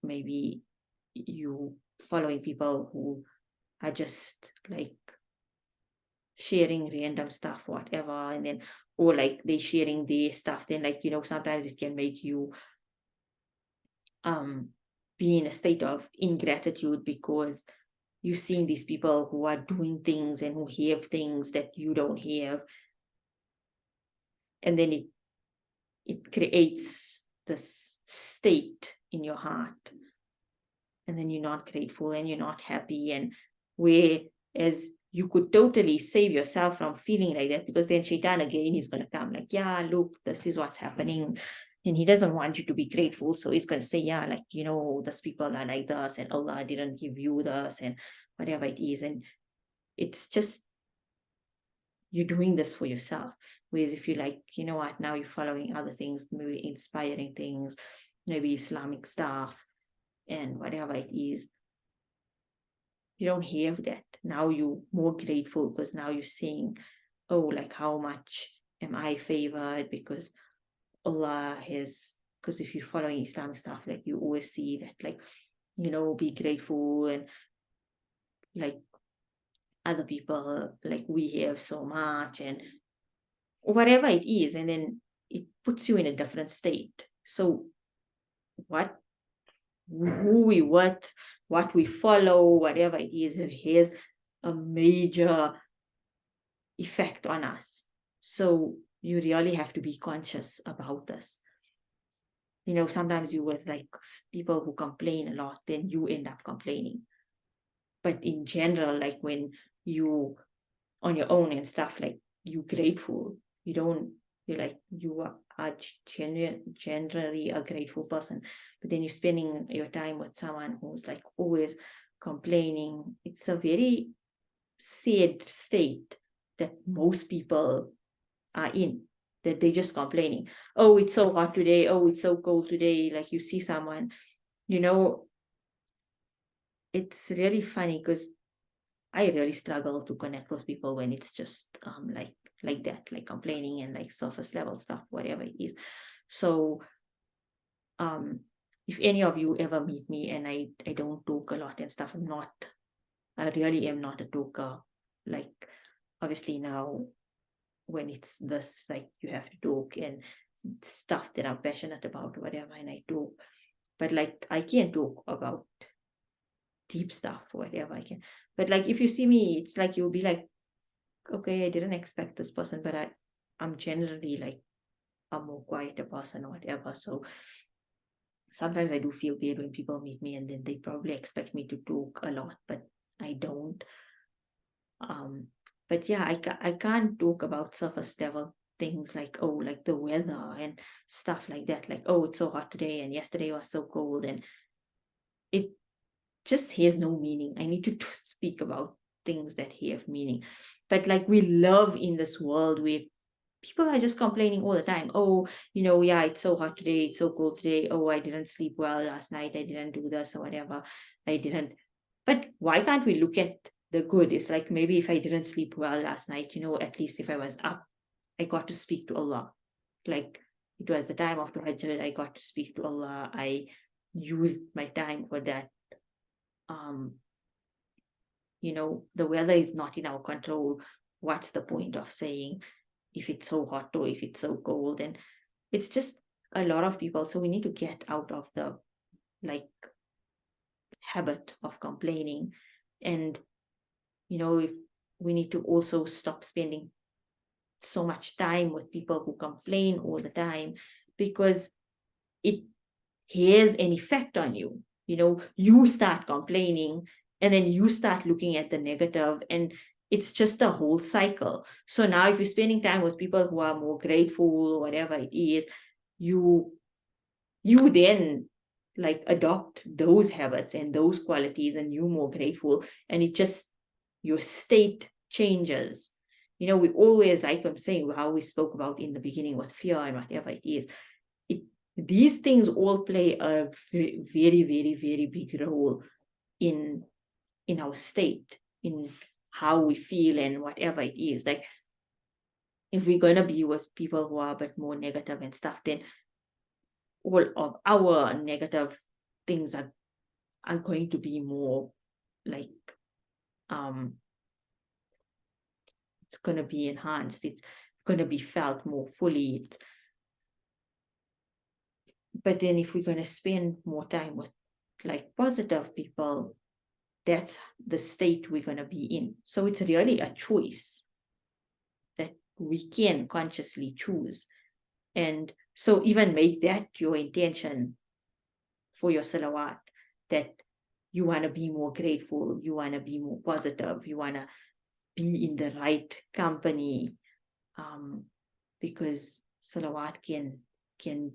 maybe you following people who are just like sharing random stuff, whatever, and then, or like they sharing their stuff, then like, sometimes it can make you be in a state of ingratitude, because you're seeing these people who are doing things and who have things that you don't have, and then it creates this state in your heart, and then you're not grateful and you're not happy, and whereas you could totally save yourself from feeling like that, because then Shaitan again is going to come like, yeah, look, this is what's happening, and he doesn't want you to be grateful, so he's going to say, yeah, like, these people are like this, and Allah didn't give you this, and whatever it is, and it's just, you're doing this for yourself. Whereas if you like, what, now you're following other things, maybe inspiring things, maybe Islamic stuff and whatever it is, you don't have that. Now you're more grateful, because now you're saying, oh, like, how much am I favored, because Allah has, because if you're following Islamic stuff, like, you always see that, like, be grateful, and like other people, like, we have so much, and whatever it is, and then it puts you in a different state. So who we what we follow, whatever it is, it has a major effect on us. So you really have to be conscious about this. Sometimes you with like people who complain a lot, then you end up complaining. But in general, like when you on your own and stuff, like, you grateful, you're like, you are generally a grateful person. But then you're spending your time with someone who's like always complaining. It's a very sad state that most people are in, that they're just complaining. Oh, it's so hot today. Oh, it's so cold today. Like, you see someone, it's really funny, because I really struggle to connect with people when it's just like that, like complaining and like surface level stuff, whatever it is. So if any of you ever meet me and I don't talk a lot and stuff, I really am not a talker. Like, obviously now when it's this, like, you have to talk and stuff that I'm passionate about, whatever, and I talk. But like, I can't talk about deep stuff, whatever I can. But like, if you see me, it's like, you'll be like, okay, I didn't expect this person, but I'm generally like a more quieter person or whatever. So sometimes I do feel weird when people meet me and then they probably expect me to talk a lot, but I don't. But yeah, I can't talk about surface level things like, oh, like the weather and stuff like that. Like, oh, it's so hot today and yesterday was so cold, and it just has no meaning. I need to speak about things that have meaning. But like, we live in this world where people are just complaining all the time. Oh, yeah, it's so hot today, it's so cold today. Oh, I didn't sleep well last night, I didn't do this or whatever, I didn't. But why can't we look at the good? It's like, maybe if I didn't sleep well last night, at least if I was up, I got to speak to Allah. Like, it was the time of the Hajj, I got to speak to Allah, I used my time for that. The weather is not in our control. What's the point of saying if it's so hot or if it's so cold? And it's just a lot of people. So we need to get out of the like habit of complaining. And if we need to also stop spending so much time with people who complain all the time, because it has an effect on you. You start complaining, and then you start looking at the negative, and it's just a whole cycle. So now if you're spending time with people who are more grateful or whatever it is, you then like adopt those habits and those qualities, and you're more grateful, and it just, your state changes. We always, like I'm saying, how we spoke about in the beginning with fear and whatever it is, these things all play a very, very, very big role in our state, in how we feel and whatever it is. Like, if we're going to be with people who are a bit more negative and stuff, then all of our negative things are going to be more like, it's going to be enhanced, it's going to be felt more fully. But then if we're going to spend more time with like positive people, that's the state we're going to be in. So it's really a choice that we can consciously choose. And so even make that your intention for your salawat, that you want to be more grateful, you want to be more positive, you want to be in the right company, because salawat can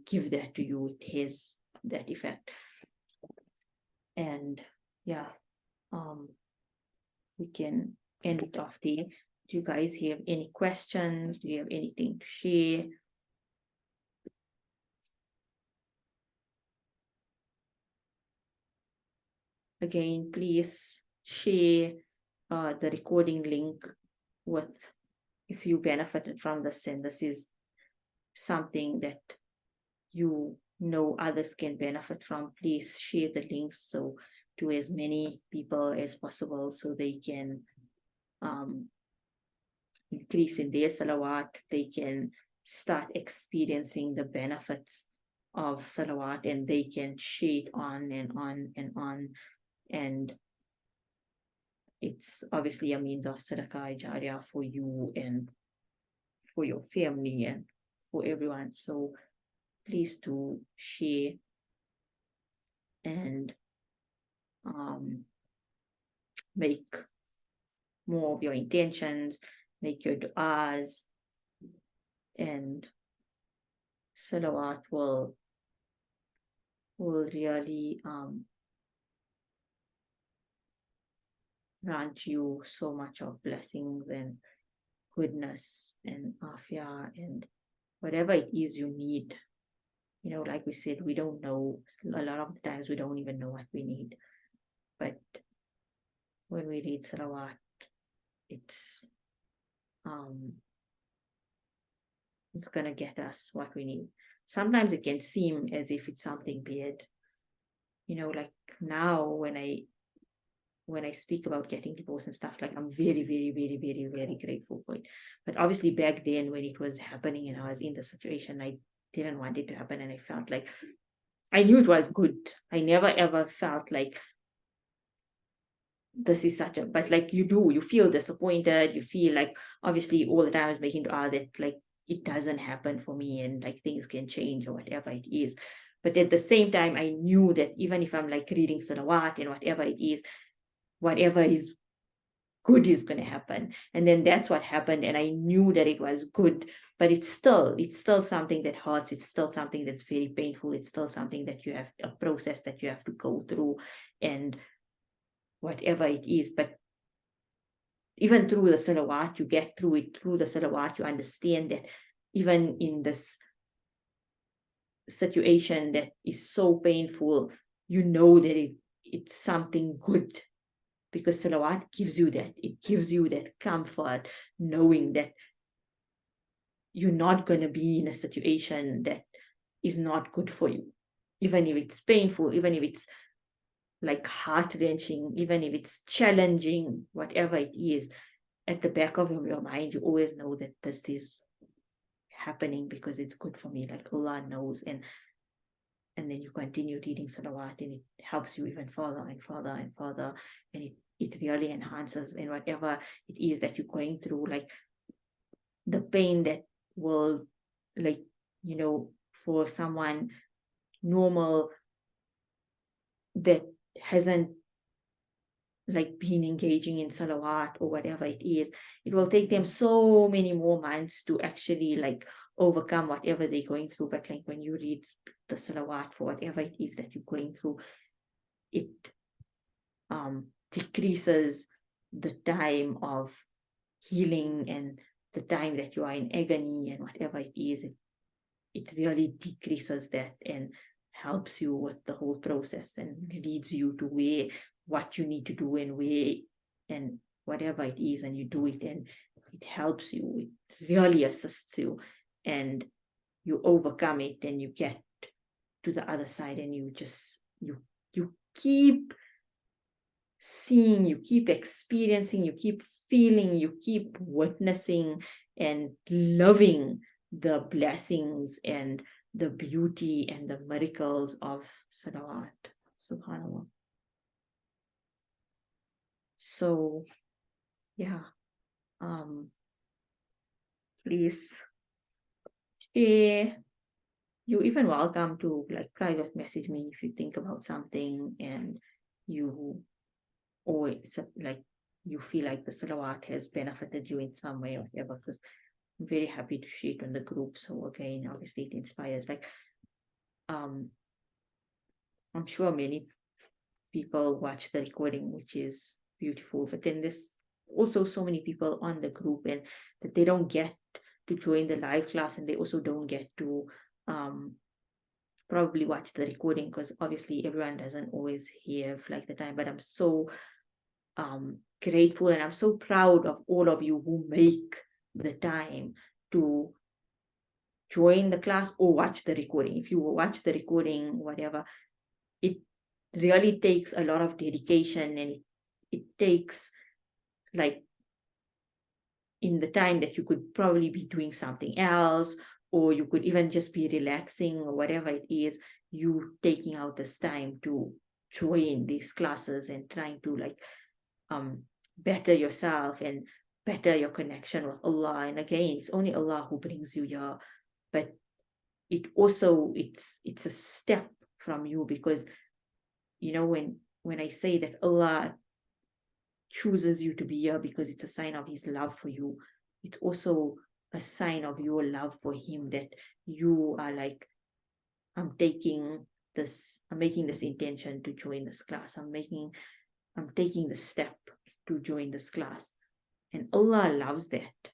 give that to you. It has that effect. And yeah, we can end it off there. Do you guys have any questions? Do you have anything to share? Again, please share the recording link with, if you benefited from this and this is something that you know others can benefit from, please share the links so to as many people as possible, so they can increase in their salawat, they can start experiencing the benefits of salawat, and they can share it on and on and on. And it's obviously a means of sadaqah jariyah for you and for your family and for everyone. So please do share and make more of your intentions, make your du'as, and salawat will really grant you so much of blessings and goodness and afiyah and whatever it is you need. You know, like we said, we don't know, a lot of the times we don't even know what we need. But when we read salawat, it's gonna get us what we need. Sometimes it can seem as if it's something bad. You know, like now when I speak about getting divorced and stuff, like I'm very, very, very, very, very grateful for it. But obviously back then when it was happening and I was in the situation, I didn't want it to happen, and I felt like I knew it was good. I never ever felt like this is such a, but like you feel disappointed, you feel like obviously all the time I was making dua that like it doesn't happen for me and like things can change or whatever it is. But at the same time, I knew that even if I'm like reading salawat and whatever it is, whatever is good is going to happen. And then that's what happened, and I knew that it was good, but it's still something that hurts. It's still something that's very painful. It's still something that you have a process that you have to go through and whatever it is. But even through the salawat, you get through it. Through the salawat, you understand that even in this situation that is so painful, you know that it's something good, because salawat gives you that. It gives you that comfort, knowing that you're not going to be in a situation that is not good for you. Even if it's painful, even if it's like heart-wrenching, even if it's challenging, whatever it is, at the back of your mind, you always know that this is happening because it's good for me. Like Allah knows. And then you continue reading salawat, and it helps you even further and further and further. And it really enhances in whatever it is that you're going through, like the pain that will, like, you know, for someone normal that hasn't like been engaging in salawat or whatever it is, it will take them so many more months to actually like overcome whatever they're going through. But like when you read the salawat for whatever it is that you're going through, it decreases the time of healing and the time that you are in agony and whatever it is. it really decreases that and helps you with the whole process and leads you to what you need to do and where and whatever it is, and you do it, and it helps you. It really assists you, and you overcome it, and you get to the other side, and you keep seeing, you keep experiencing, you keep feeling, you keep witnessing and loving the blessings and the beauty and the miracles of Salawāt. Subhanallah. So yeah, please share. You're even welcome to like private message me if you think about something and you, or it's like you feel like the Salawāt has benefited you in some way or whatever, because I'm very happy to share it on the group. So again, obviously it inspires, like I'm sure many people watch the recording, which is beautiful, but then there's also so many people on the group and that they don't get to join the live class, and they also don't get to probably watch the recording, because obviously everyone doesn't always have like the time. But I'm so grateful, and I'm so proud of all of you who make the time to join the class or watch the recording. If you watch the recording, whatever, it really takes a lot of dedication, and it takes like in the time that you could probably be doing something else, or you could even just be relaxing or whatever it is, you taking out this time to join these classes and trying to like better yourself and better your connection with Allah. And again, it's only Allah who brings you here, but it also it's a step from you, because you know, when I say that Allah chooses you to be here because it's a sign of his love for you, it's also a sign of your love for him, that you are like, I'm making this intention to join this class. I'm taking the step to join this class. And Allah loves that.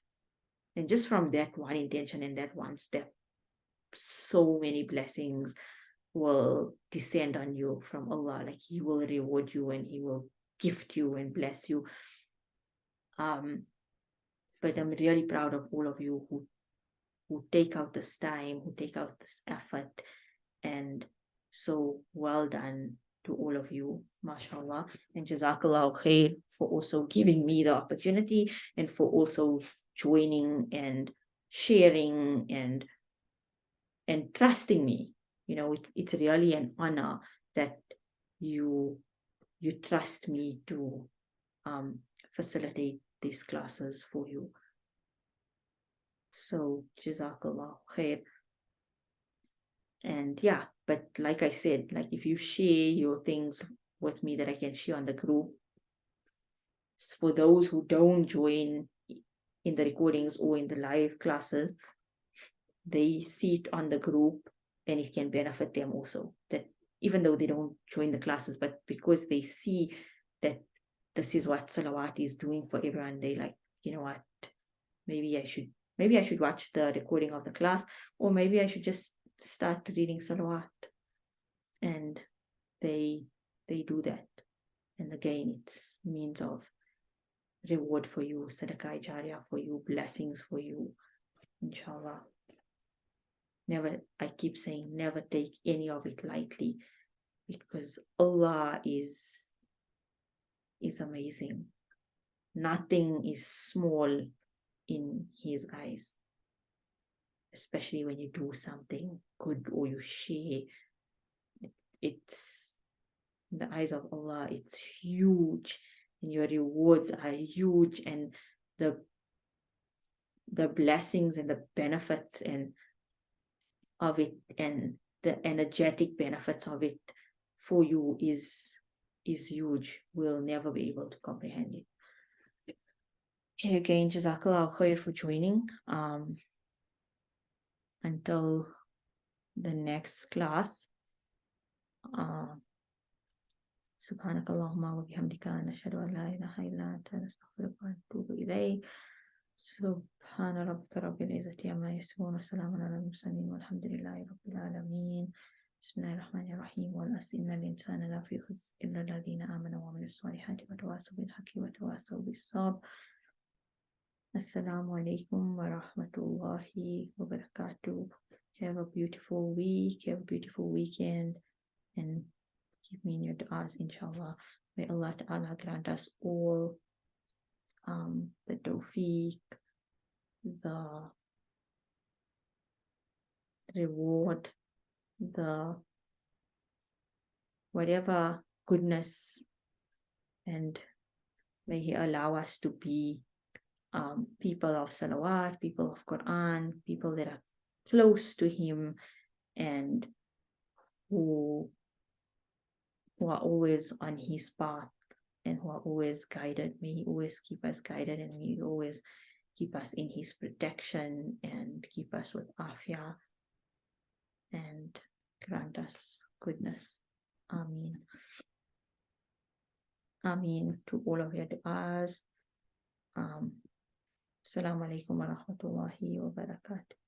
And just from that one intention and that one step, so many blessings will descend on you from Allah. Like he will reward you and he will gift you and bless you. But I'm really proud of all of you who take out this time, who take out this effort, and so well done to all of you, mashallah, and jazakallah khair for also giving me the opportunity and for also joining and sharing and trusting me. You know, it's really an honor that you trust me to facilitate these classes for you. So jazakallah khair. And yeah, but like I said, like if you share your things with me that I can share on the group, for those who don't join in the recordings or in the live classes, they see it on the group and it can benefit them also. That even though they don't join the classes, but because they see that this is what Salawāt is doing for everyone, they like, you know what, maybe I should watch the recording of the class, or maybe I should just start reading Salawāt. And they do that. And again, it's means of reward for you, sadaqah jariyah for you, blessings for you, inshallah. Never, I keep saying, never take any of it lightly, because Allah is amazing. Nothing is small in his eyes, especially when you do something good or you share. It's in the eyes of Allah, it's huge, and your rewards are huge, and the blessings and the benefits and of it, and the energetic benefits of it for you is huge. We'll never be able to comprehend it. Okay, again, jazakallah khair for joining. Until the next class. سبحانك اللهم وبحمدك نشهد أن لا إله إلا أنت نستغفرك ونتوب إليك. Subhana rabbika rabbil izzati amma yasifun wa salamun ala al-mursalin walhamdulillahi rabbil alamin. Bismillahirrahmanirrahim. Wal asri innal insana lafi khusr illa alladhina amanu wa amilus solihati wa tawasaw bil haqqi wa tawasaw bis sabr. Assalamu alaikum wa rahmatullahi wa barakatuh. Have a beautiful week, have a beautiful weekend, and keep me in your du'as, inshallah. May Allah Ta'ala grant us all the tawfiq, the reward, the whatever goodness, and may He allow us to be people of Salawāt, people of Quran, people that are close to Him and who are always on His path and who are always guided. May He always keep us guided, and may He always keep us in His protection and keep us with afiyah and grant us goodness. Ameen. Ameen to all of your du'as. Assalamu alaikum wa rahmatullahi wa barakatuh.